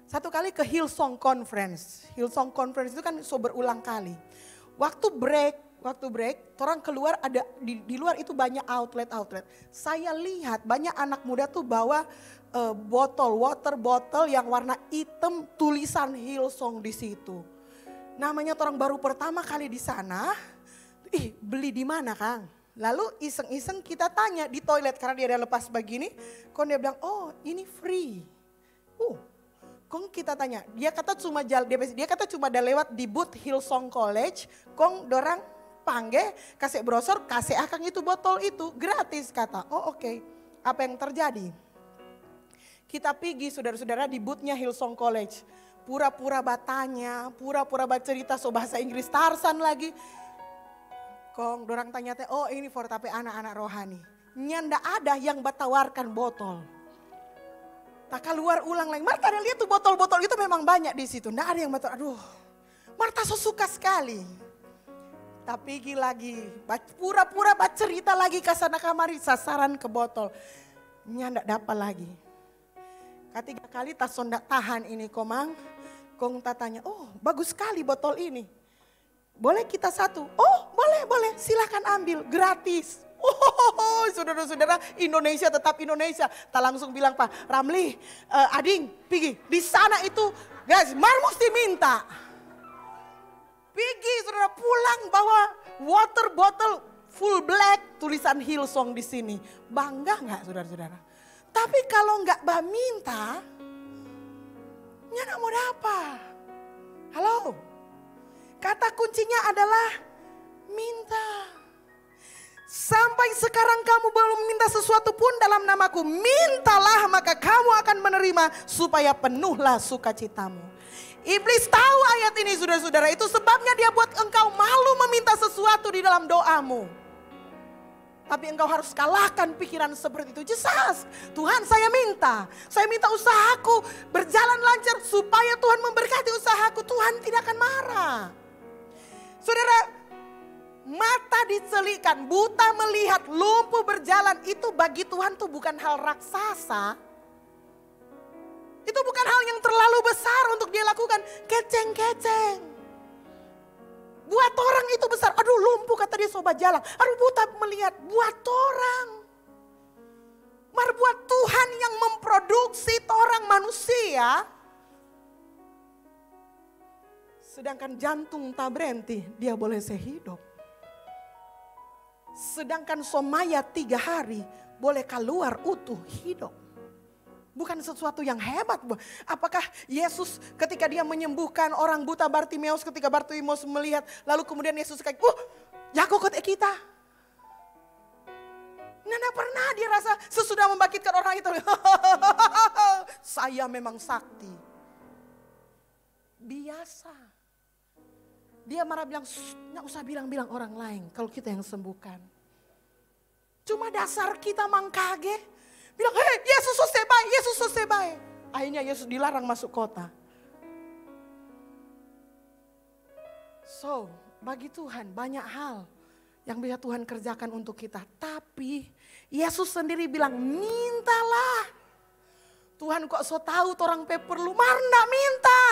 Satu kali ke Hillsong Conference. Hillsong Conference itu kan so berulang kali. Waktu break, orang keluar ada di luar itu banyak outlet. Saya lihat banyak anak muda tuh bawa water bottle yang warna hitam tulisan Hillsong di situ. Namanya orang baru pertama kali di sana. Beli di mana Kang? Lalu iseng-iseng kita tanya di toilet karena dia ada lepas begini. Kon dia bilang, "Oh, ini free." Kong kita tanya, dia kata cuma ada lewat di booth Hillsong College, kong dorang panggil, kasih brosur, kasih akang itu botol itu gratis kata. Oh oke. Apa yang terjadi? Kita pergi saudara-saudara di boothnya Hillsong College. Pura-pura batanya, pura-pura bercerita so bahasa Inggris Tarsan lagi. Kong dorang tanya, oh ini for tapi anak-anak rohani. Nyanda ada yang batawarkan botol. Tak keluar ulang lagi. Marta ada lihat tuh botol-botol itu memang banyak di situ. Nggak ada yang botol. Aduh, Marta so suka sekali. Tapi lagi, pura-pura bercerita lagi ke sana kamari sasaran ke botol. Nggak dapat lagi. Ketiga kali tak sondak tahan ini komang. Kong tak tanya, oh bagus sekali botol ini. Boleh kita satu? Oh boleh, silahkan ambil, gratis. Oh, saudara-saudara, Indonesia tetap Indonesia. Tak langsung bilang, Pak Ramli, Ading, pergi. Di sana itu, guys, mesti minta. Pergi, saudara, pulang bawa water bottle full black, tulisan Hillsong di sini. Bangga nggak, saudara-saudara? Tapi kalau nggak minta, nyana mau apa? Halo? Kata kuncinya adalah minta. Sampai sekarang kamu belum minta sesuatu pun dalam namaku. Mintalah maka kamu akan menerima supaya penuhlah sukacitamu. Iblis tahu ayat ini, saudara-saudara. Itu sebabnya dia buat engkau malu meminta sesuatu di dalam doamu. Tapi engkau harus kalahkan pikiran seperti itu. Jelas, Tuhan saya minta usahaku berjalan lancar supaya Tuhan memberkati usahaku. Tuhan tidak akan marah. Saudara, mata dicelikan, buta melihat, lumpuh berjalan, itu bagi Tuhan tuh bukan hal raksasa. Itu bukan hal yang terlalu besar untuk dia lakukan, keceng-keceng. Buat orang itu besar, aduh lumpuh kata dia sobat jalan, aduh buta melihat, buat orang. Mar buat Tuhan yang memproduksi orang manusia. Sedangkan jantung tak berhenti, dia boleh sehidup. Sedangkan somaya 3 hari boleh keluar utuh hidup. Bukan sesuatu yang hebat. Apakah Yesus ketika dia menyembuhkan orang buta Bartimeus, ketika Bartimeus melihat, lalu kemudian Yesus kayak, jago kot kita. Nggak pernah dia rasa sesudah membangkitkan orang itu, saya memang sakti. Biasa. Dia marah bilang, nggak usah bilang-bilang orang lain kalau kita yang sembuhkan. Cuma dasar kita mangkage. Bilang, hei Yesus selesai baik. Akhirnya Yesus dilarang masuk kota. So, bagi Tuhan banyak hal yang bisa Tuhan kerjakan untuk kita. Tapi Yesus sendiri bilang, mintalah. Tuhan kok so tahu orang perlu, marna minta.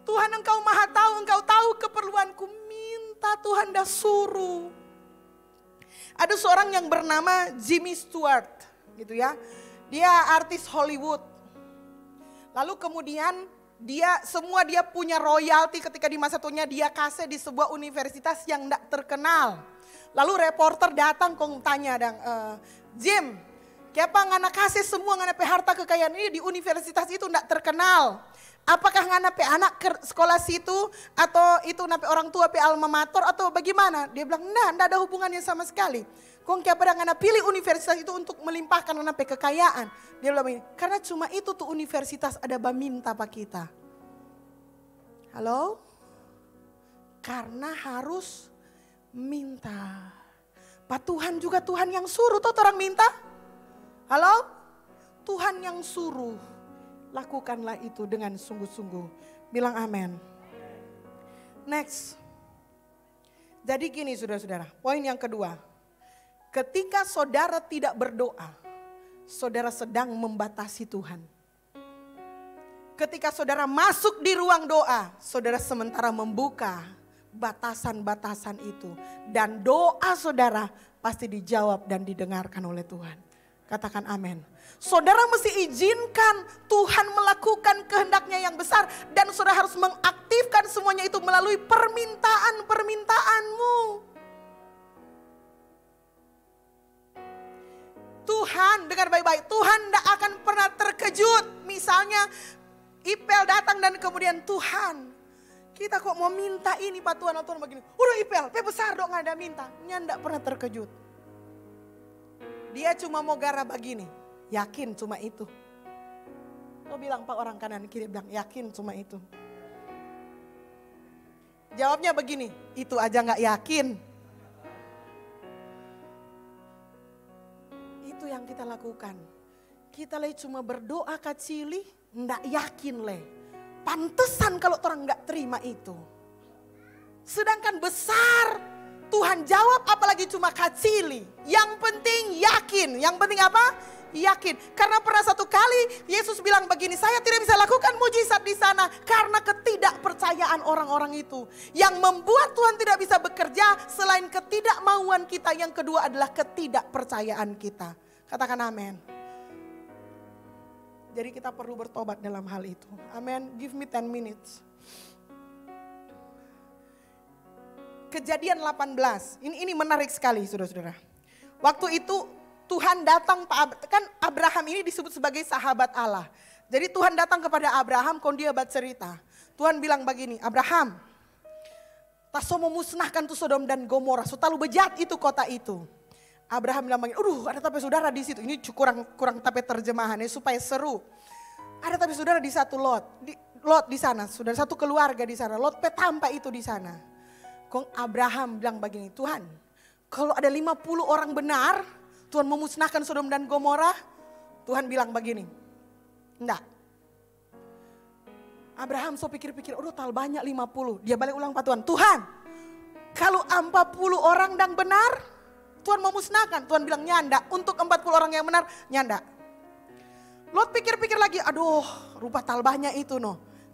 Tuhan engkau maha tahu, engkau tahu keperluanku, minta Tuhan dah suruh. Ada seorang yang bernama Jimmy Stewart gitu ya. Dia artis Hollywood. Lalu kemudian dia punya royalti ketika di masa tuanya dia kasih di sebuah universitas yang tidak terkenal. Lalu reporter datang kong tanya dang, Jim, kenapa ngana kasih semua ngana harta kekayaan ini di universitas itu tidak terkenal? Apakah ngana anak ke sekolah situ atau itu nape orang tua pe alma mater atau bagaimana? Dia bilang, enggak ada hubungannya sama sekali. Kong kenapa ngana pilih universitas itu untuk melimpahkan ngana pe kekayaan? Dia bilang begini, karena cuma itu tuh universitas ada baminta pak kita. Halo? Karena harus minta. Pak Tuhan juga Tuhan yang suruh tuh orang minta. Halo? Tuhan yang suruh. Lakukanlah itu dengan sungguh-sungguh. Bilang amin. Next. Jadi gini saudara-saudara, poin yang kedua. Ketika saudara tidak berdoa, saudara sedang membatasi Tuhan. Ketika saudara masuk di ruang doa, saudara sementara membuka batasan-batasan itu. Dan doa saudara pasti dijawab dan didengarkan oleh Tuhan. Katakan amin. Saudara mesti izinkan Tuhan melakukan kehendaknya yang besar. Dan saudara harus mengaktifkan semuanya itu melalui permintaan-permintaanmu. Tuhan, dengar baik-baik, Tuhan tidak akan pernah terkejut. Misalnya Ipel datang dan kemudian Tuhan, kita kok mau minta ini Pak Tuhan, Tuhan begini. Udah Ipel, besar dong nggak ada minta. Nya tidak pernah terkejut. Dia cuma mau garap begini, yakin cuma itu. Kau bilang Pak orang kanan kiri bilang yakin cuma itu. Jawabnya begini, itu aja nggak yakin. Itu yang kita lakukan. Kita lagi cuma berdoa kacili, nggak yakin le. Pantesan kalau orang nggak terima itu. Sedangkan besar. Tuhan jawab apalagi cuma kacili. Yang penting yakin. Yang penting apa? yakin. Karena pernah satu kali Yesus bilang begini, saya tidak bisa lakukan mujizat di sana karena ketidakpercayaan orang-orang itu. Yang membuat Tuhan tidak bisa bekerja selain ketidakmauan kita, yang kedua adalah ketidakpercayaan kita. Katakan amin. Jadi kita perlu bertobat dalam hal itu. Amin. Give me 10 minutes. Kejadian 18. Ini menarik sekali saudara-saudara. Waktu itu Tuhan datang, kan Abraham ini disebut sebagai sahabat Allah. Jadi Tuhan datang kepada Abraham, dia bercerita. Tuhan bilang begini, Abraham, taso memusnahkan tuh Sodom dan Gomora, so terlalu bejat itu kota itu. Abraham bilang begini, ada tapi saudara di situ. Ini kurang tapi terjemahannya supaya seru. Ada tapi saudara di satu Lot di sana, saudara satu keluarga di sana. Lot petampa itu di sana. Abraham bilang begini, Tuhan, kalau ada 50 orang benar, Tuhan memusnahkan Sodom dan Gomora. Tuhan bilang begini, enggak. Abraham so pikir-pikir, tal banyak 50. Dia balik ulang Pak Tuhan, Tuhan, kalau 40 orang dan benar, Tuhan memusnahkan. Tuhan bilang nyanda, untuk 40 orang yang benar, nyanda. Lot pikir-pikir lagi, rupa tal banyak itu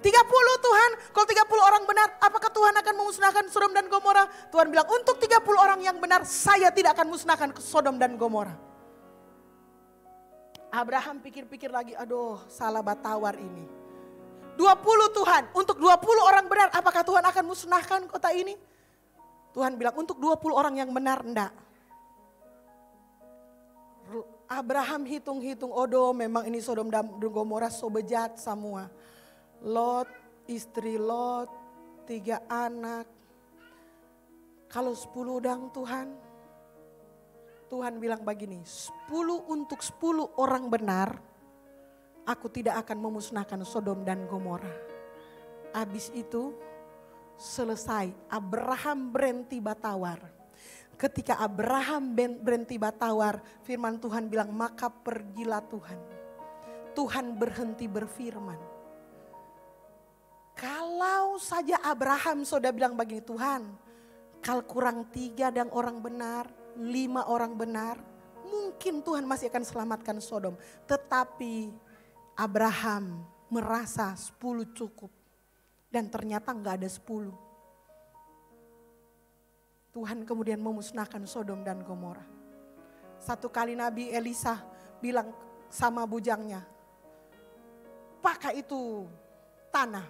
30 Tuhan, kalau 30 orang benar, apakah Tuhan akan memusnahkan Sodom dan Gomora? Tuhan bilang, untuk 30 orang yang benar, saya tidak akan musnahkan Sodom dan Gomora. Abraham pikir-pikir lagi, salah batawar ini. 20 Tuhan, untuk 20 orang benar, apakah Tuhan akan musnahkan kota ini? Tuhan bilang, untuk 20 orang yang benar, enggak. Abraham hitung-hitung, memang ini Sodom dan Gomora so bejat semua. Lot, istri Lot, 3 anak. Kalau 10 dang Tuhan. Tuhan bilang begini, 10 untuk 10 orang benar, aku tidak akan memusnahkan Sodom dan Gomora. Habis itu selesai, Abraham berhenti batawar. Ketika Abraham berhenti batawar, firman Tuhan bilang, maka pergilah Tuhan. Tuhan berhenti berfirman. Kalau saja Abraham sudah bilang begini, Tuhan, kalau kurang 3 dan orang benar, 5 orang benar, mungkin Tuhan masih akan selamatkan Sodom. Tetapi Abraham merasa 10 cukup. Dan ternyata enggak ada 10. Tuhan kemudian memusnahkan Sodom dan Gomora. Satu kali Nabi Elisa bilang sama bujangnya, pakai itu tanah.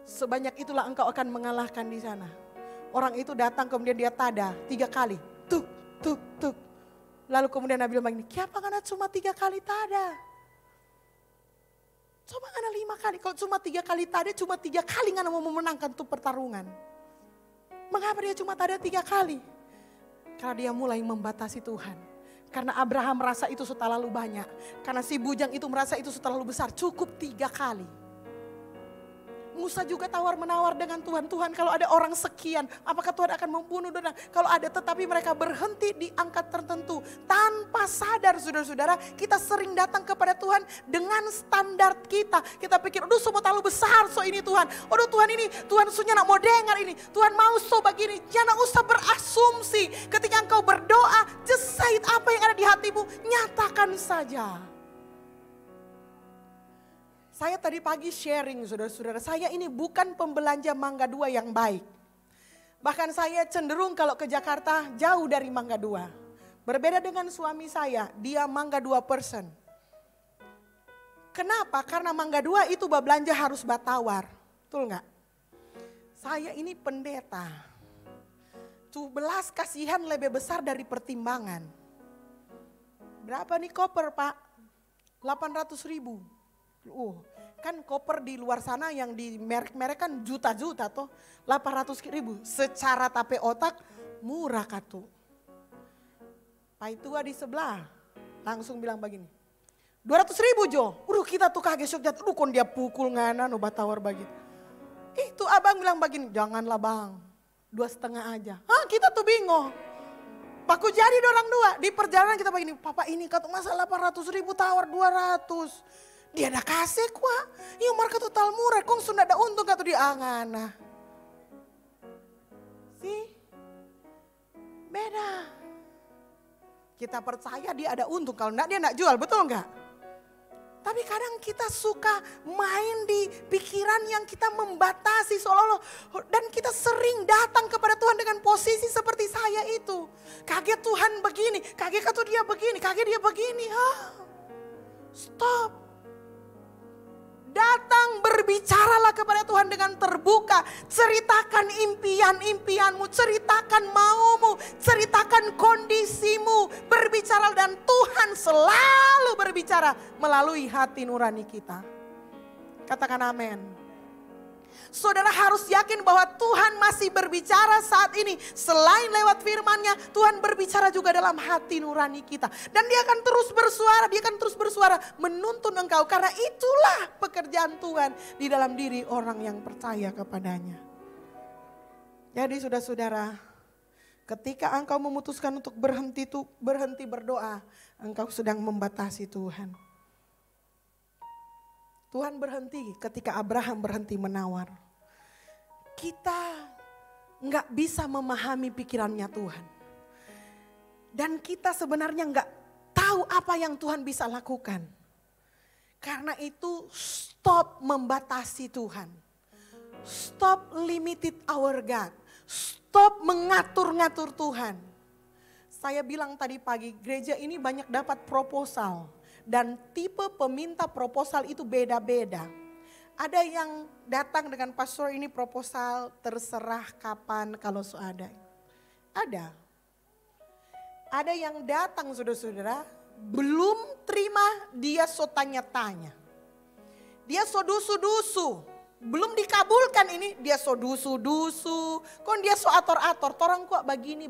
Sebanyak itulah engkau akan mengalahkan di sana. Orang itu datang kemudian dia tada 3 kali. Tuk, tuk, tuk. Lalu kemudian Nabi bilang, kenapa karena cuma 3 kali tada? Coba karena 5 kali. Kalau cuma 3 kali tada, cuma 3 kali karena mau memenangkan tuh pertarungan. Mengapa dia cuma tada 3 kali? Karena dia mulai membatasi Tuhan. Karena Abraham merasa itu sudah terlalu banyak. Karena si bujang itu merasa itu sudah terlalu besar. Cukup 3 kali. Musa juga tawar-menawar dengan Tuhan. Tuhan, kalau ada orang sekian, apakah Tuhan akan membunuh orang? Kalau ada, tetapi mereka berhenti di angka tertentu. Tanpa sadar, saudara-saudara, kita sering datang kepada Tuhan dengan standar kita. Kita pikir, semua terlalu besar so ini Tuhan. Tuhan ini, Tuhan sunya nak mau dengar ini. Tuhan mau so begini. Jangan usah berasumsi. Ketika engkau berdoa, just say it, apa yang ada di hatimu, nyatakan saja. Saya tadi pagi sharing saudara-saudara, saya ini bukan pembelanja Mangga 2 yang baik. Bahkan saya cenderung kalau ke Jakarta jauh dari Mangga 2. Berbeda dengan suami saya, dia Mangga 2 person. Kenapa? Karena Mangga 2 itu belanja harus batawar. Betul nggak? Saya ini pendeta. 12 kasihan lebih besar dari pertimbangan. Berapa nih koper Pak? 800.000. Kan koper di luar sana yang di merek-merek kan juta-juta toh. 800.000 secara tape otak murah katu. Pai tua di sebelah langsung bilang begini, 200.000 Jo. Kita tuh kaget syok jatuh. Kon dia pukul ngana no batawar begitu. Itu abang bilang begini, janganlah bang, 2,5 aja. Kita tuh bingung. Paku jadi dorang 2 di perjalanan kita begini, papa ini kata masa 800.000 tawar 200. Dia ada kasih kuah. Iya marka total murah. Kong sudah ada untung kata di angana. Beda. Kita percaya dia ada untung, kalau enggak dia enggak jual, betul enggak? Tapi kadang kita suka main di pikiran yang kita membatasi seolah-olah. Dan kita sering datang kepada Tuhan dengan posisi seperti saya itu. Kaget Tuhan begini, kaget tuh dia begini, kaget dia begini. Stop. Datang berbicaralah kepada Tuhan dengan terbuka. Ceritakan impian-impianmu, ceritakan maumu, ceritakan kondisimu. Berbicara dan Tuhan selalu berbicara melalui hati nurani kita. Katakan amin. Saudara harus yakin bahwa Tuhan masih berbicara saat ini. Selain lewat firman-Nya, Tuhan berbicara juga dalam hati nurani kita. Dan dia akan terus bersuara, menuntun engkau. Karena itulah pekerjaan Tuhan di dalam diri orang yang percaya kepadanya. Jadi saudara-saudara, ketika engkau memutuskan untuk berhenti berdoa, engkau sedang membatasi Tuhan. Tuhan berhenti ketika Abraham berhenti menawar. Kita nggak bisa memahami pikirannya Tuhan. Dan kita sebenarnya nggak tahu apa yang Tuhan bisa lakukan. Karena itu stop membatasi Tuhan. Stop limited our God. Stop mengatur-ngatur Tuhan. Saya bilang tadi pagi, gereja ini banyak dapat proposal. Dan tipe peminta proposal itu beda-beda. Ada yang datang dengan pastor ini proposal terserah kapan kalau ada. Ada yang datang saudara-saudara belum terima dia so tanya-tanya. Dia so dusu-dusu. Belum dikabulkan ini dia so dusu-dusu. Kok dia so ator-ator. Torang kok begini.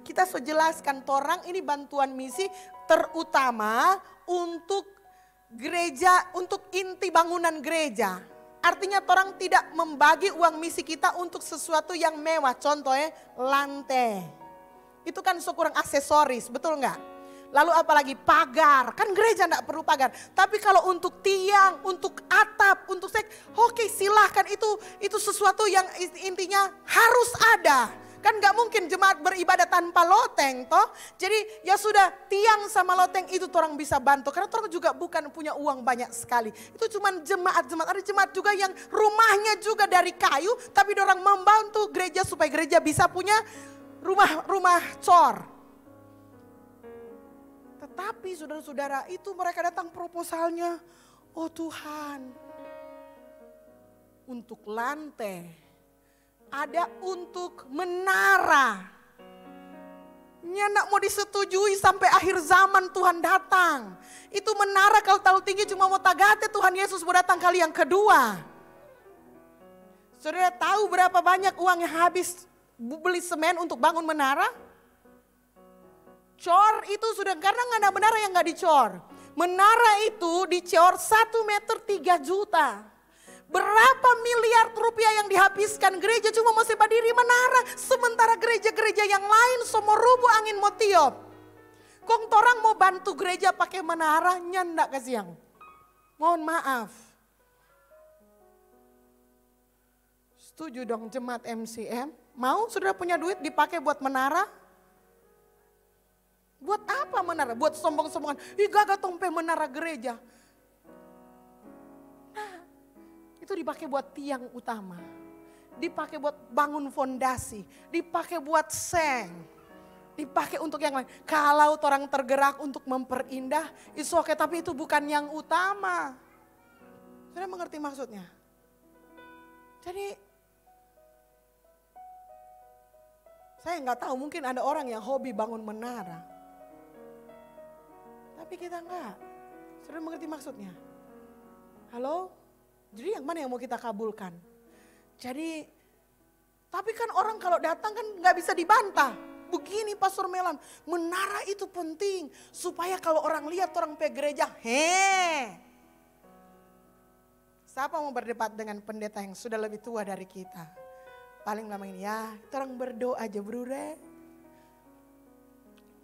Kita so jelaskan torang ini bantuan misi terutama untuk gereja, untuk inti bangunan gereja. Artinya torang tidak membagi uang misi kita untuk sesuatu yang mewah. Contohnya lantai. Itu kan kurang aksesoris, betul enggak? Lalu apalagi pagar, kan gereja enggak perlu pagar. Tapi kalau untuk tiang, untuk atap, untuk oke silahkan itu sesuatu yang intinya harus ada. Kan gak mungkin jemaat beribadah tanpa loteng toh. Jadi ya sudah tiang sama loteng itu orang bisa bantu. Karena orang juga bukan punya uang banyak sekali. Itu cuma jemaat. Ada jemaat juga yang rumahnya juga dari kayu. Tapi orang membantu gereja supaya gereja bisa punya rumah cor. Tetapi saudara-saudara itu mereka datang proposalnya. Oh Tuhan, untuk lantai. Ada untuk menara. Nya nak mau disetujui sampai akhir zaman Tuhan datang. Itu menara kalau terlalu tinggi cuma mau tagate Tuhan Yesus mau datang kali yang kedua. Saudara tahu berapa banyak uang yang habis beli semen untuk bangun menara? Cor itu sudah karena nggak ada menara yang nggak dicor. Menara itu dicor 1 meter 3 juta. Berapa miliar rupiah yang dihabiskan gereja cuma mau sewa diri menara. Sementara gereja-gereja yang lain semua rubuh angin mau tiup. Kong torang mau bantu gereja pakai menara nyandak kasiang. Mohon maaf. Setuju dong jemaat MCM? Mau saudara punya duit dipakai buat menara? Buat apa menara? Buat sombong-sombongan. Ih gagah tompe menara gereja. Itu dipakai buat tiang utama. Dipakai buat bangun fondasi. Dipakai buat seng. Dipakai untuk yang lain. Kalau orang tergerak untuk memperindah, it's okay, tapi itu bukan yang utama. Sudah mengerti maksudnya? Jadi, saya nggak tahu mungkin ada orang yang hobi bangun menara. Tapi kita enggak. Sudah mengerti maksudnya? Halo? Jadi yang mana yang mau kita kabulkan? Jadi, tapi kan orang kalau datang kan nggak bisa dibantah. Begini Pastor Melan, menara itu penting. Supaya kalau orang lihat orang pe gereja, siapa mau berdebat dengan pendeta yang sudah lebih tua dari kita? Paling lama ini ya, orang berdoa aja brure.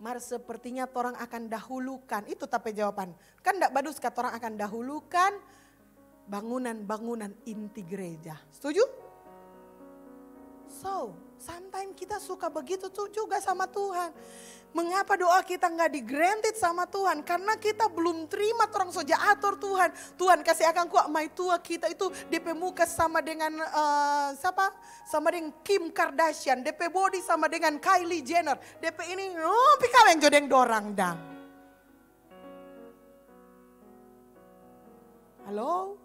Mar sepertinya orang akan dahulukan, itu tapi jawaban. Kan enggak badus kata orang akan dahulukan bangunan-bangunan inti gereja. Setuju? So, sometimes kita suka begitu tuh juga sama Tuhan. Mengapa doa kita nggak di-granted sama Tuhan? Karena kita belum terima orang soja atur Tuhan. Tuhan kasih akan kuat mai tua kita itu DP muka sama dengan siapa? Sama dengan Kim Kardashian. DP body sama dengan Kylie Jenner. DP ini, pika yang jodeng dorang dang. Halo?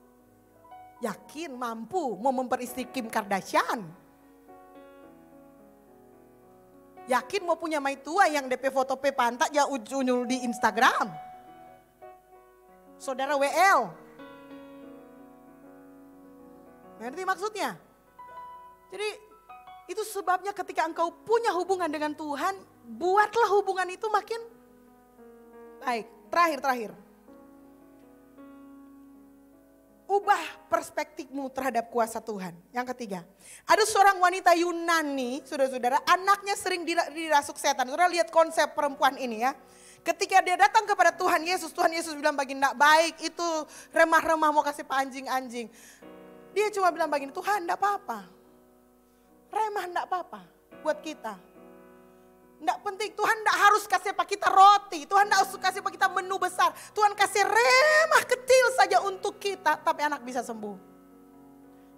Yakin mampu mau memperistri Kim Kardashian? Yakin mau punya mai tua yang DP foto pe pantat ya unyul di Instagram? Saudara WL. Ngerti maksudnya? Jadi itu sebabnya ketika engkau punya hubungan dengan Tuhan, buatlah hubungan itu makin baik. Terakhir. Ubah perspektifmu terhadap kuasa Tuhan. Yang ketiga, ada seorang wanita Yunani, saudara-saudara, anaknya sering dirasuk setan. Saudara lihat konsep perempuan ini ya. Ketika dia datang kepada Tuhan Yesus bilang begini, "Nggak baik itu remah-remah mau kasih pak anjing-anjing." Dia cuma bilang begini, "Tuhan enggak apa-apa. Remah enggak apa-apa buat kita. Enggak penting, Tuhan enggak harus kasih apa kita roti. Tuhan enggak harus kasih apa kita menu besar. Tuhan kasih remah kecil saja untuk kita, tapi anak bisa sembuh."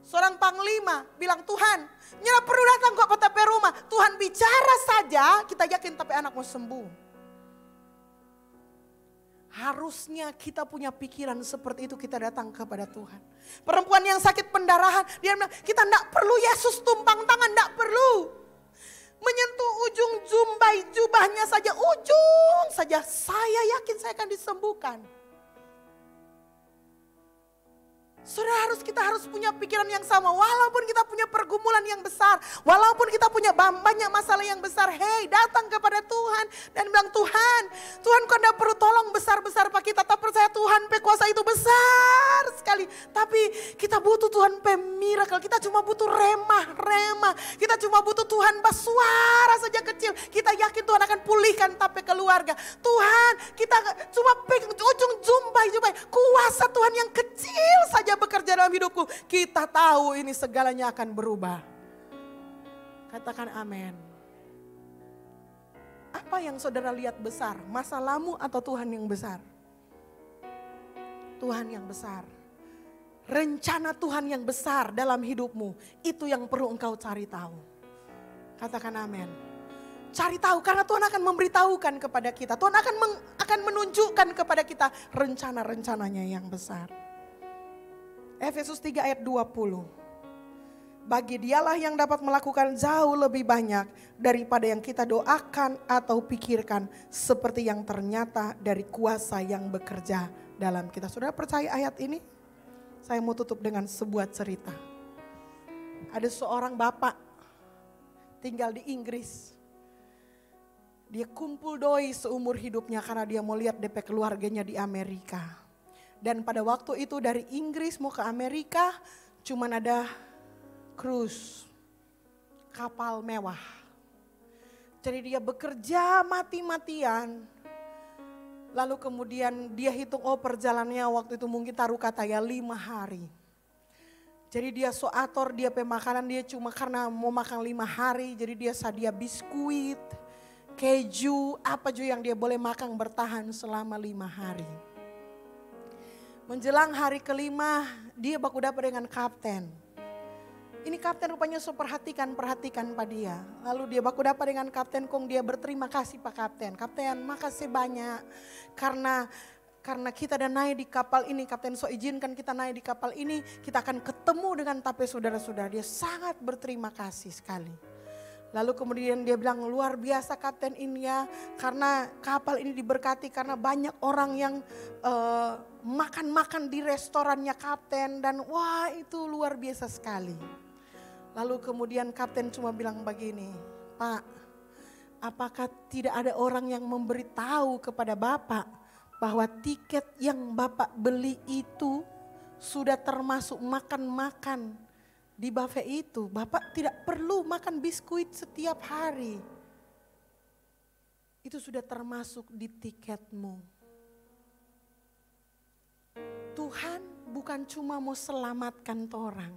Seorang panglima bilang, "Tuhan, nyala perlu datang kok ke rumah. Tuhan bicara saja, kita yakin tapi anak mau sembuh." Harusnya kita punya pikiran seperti itu, kita datang kepada Tuhan. Perempuan yang sakit pendarahan, dia bilang, "Kita enggak perlu Yesus tumpang tangan, enggak perlu. Menyentuh ujung jubahnya saja, ujung saja, saya yakin saya akan disembuhkan." Saudara, kita harus punya pikiran yang sama. Walaupun kita punya pergumulan yang besar, walaupun kita punya banyak masalah yang besar, datang kepada Tuhan dan bilang, Tuhan kau tidak perlu tolong besar-besar pak kita, tapi percaya Tuhan pe kuasa itu besar sekali. Tapi kita butuh Tuhan pe miracle, kita cuma butuh remah, kita cuma butuh Tuhan bersuara saja kecil. Kita yakin Tuhan akan pulihkan tapi keluarga. Tuhan, kita cuma ujung jumpai, kuasa Tuhan yang kecil saja bekerja dalam hidupku. Kita tahu ini segalanya akan berubah. Katakan amin. Apa yang saudara lihat besar? Masalahmu atau Tuhan yang besar? Tuhan yang besar. Rencana Tuhan yang besar dalam hidupmu, itu yang perlu engkau cari tahu. Katakan amin. Cari tahu, karena Tuhan akan memberitahukan kepada kita. Tuhan akan menunjukkan kepada kita rencana-rencananya yang besar. Efesus 3 ayat 20. Bagi dialah yang dapat melakukan jauh lebih banyak daripada yang kita doakan atau pikirkan, seperti yang ternyata dari kuasa yang bekerja dalam kita. Saudara percaya ayat ini? Saya mau tutup dengan sebuah cerita. Ada seorang bapak tinggal di Inggris. Dia kumpul doi seumur hidupnya karena dia mau lihat DP keluarganya di Amerika. Dan pada waktu itu dari Inggris mau ke Amerika cuman ada cruise, kapal mewah. Jadi dia bekerja mati-matian. Lalu kemudian dia hitung, perjalanannya waktu itu mungkin taruh kata ya 5 hari. Jadi dia ator dia pemakanan dia cuma karena mau makan 5 hari. Jadi dia sadia biskuit, keju, apa juga yang dia boleh makan bertahan selama 5 hari. Menjelang hari kelima dia baku dapat dengan kapten. Ini kapten rupanya perhatikan pada dia. Lalu dia baku dapat dengan kapten kong, dia berterima kasih Pak Kapten. Kapten makasih banyak karena kita dan naik di kapal ini. Kapten izinkan kita naik di kapal ini. Kita akan ketemu dengan tapi saudara-saudara. Dia sangat berterima kasih sekali. Lalu kemudian dia bilang luar biasa kapten ini ya, karena kapal ini diberkati karena banyak orang yang makan-makan di restorannya kapten dan wah itu luar biasa sekali. Lalu kemudian kapten cuma bilang begini, Pak, apakah tidak ada orang yang memberitahu kepada Bapak bahwa tiket yang Bapak beli itu sudah termasuk makan-makan di buffet itu? Bapak tidak perlu makan biskuit setiap hari. Itu sudah termasuk di tiketmu. Tuhan bukan cuma mau selamatkan orang.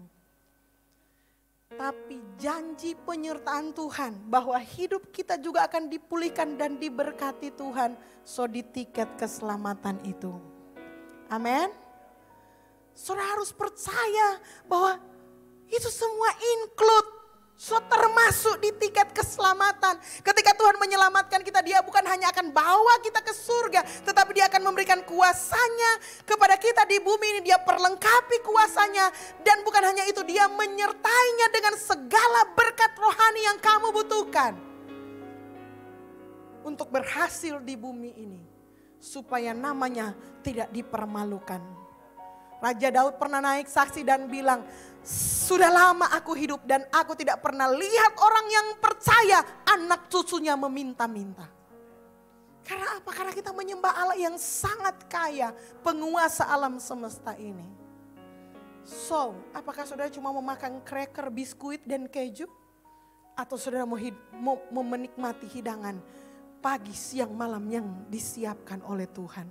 tapi janji penyertaan Tuhan bahwa hidup kita juga akan dipulihkan dan diberkati Tuhan. So di tiket keselamatan itu. Amin. Saudara harus percaya bahwa itu semua include. So termasuk di tiket keselamatan. Ketika Tuhan menyelamatkan kita, Dia bukan hanya akan bawa kita ke surga, tetapi Dia akan memberikan kuasanya kepada kita di bumi ini. Dia perlengkapi kuasanya, dan bukan hanya itu, Dia menyertainya dengan segala berkat rohani yang kamu butuhkan untuk berhasil di bumi ini, supaya namanya tidak dipermalukan. Raja Daud pernah naik saksi dan bilang, sudah lama aku hidup dan aku tidak pernah lihat orang yang percaya anak cucunya meminta-minta. Karena apa? Karena kita menyembah Allah yang sangat kaya, penguasa alam semesta ini. So, apakah saudara cuma mau makan cracker, biskuit dan keju? Atau saudara mau menikmati hidangan pagi, siang, malam yang disiapkan oleh Tuhan?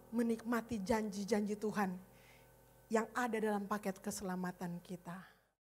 Menikmati janji-janji Tuhan yang ada dalam paket keselamatan kita.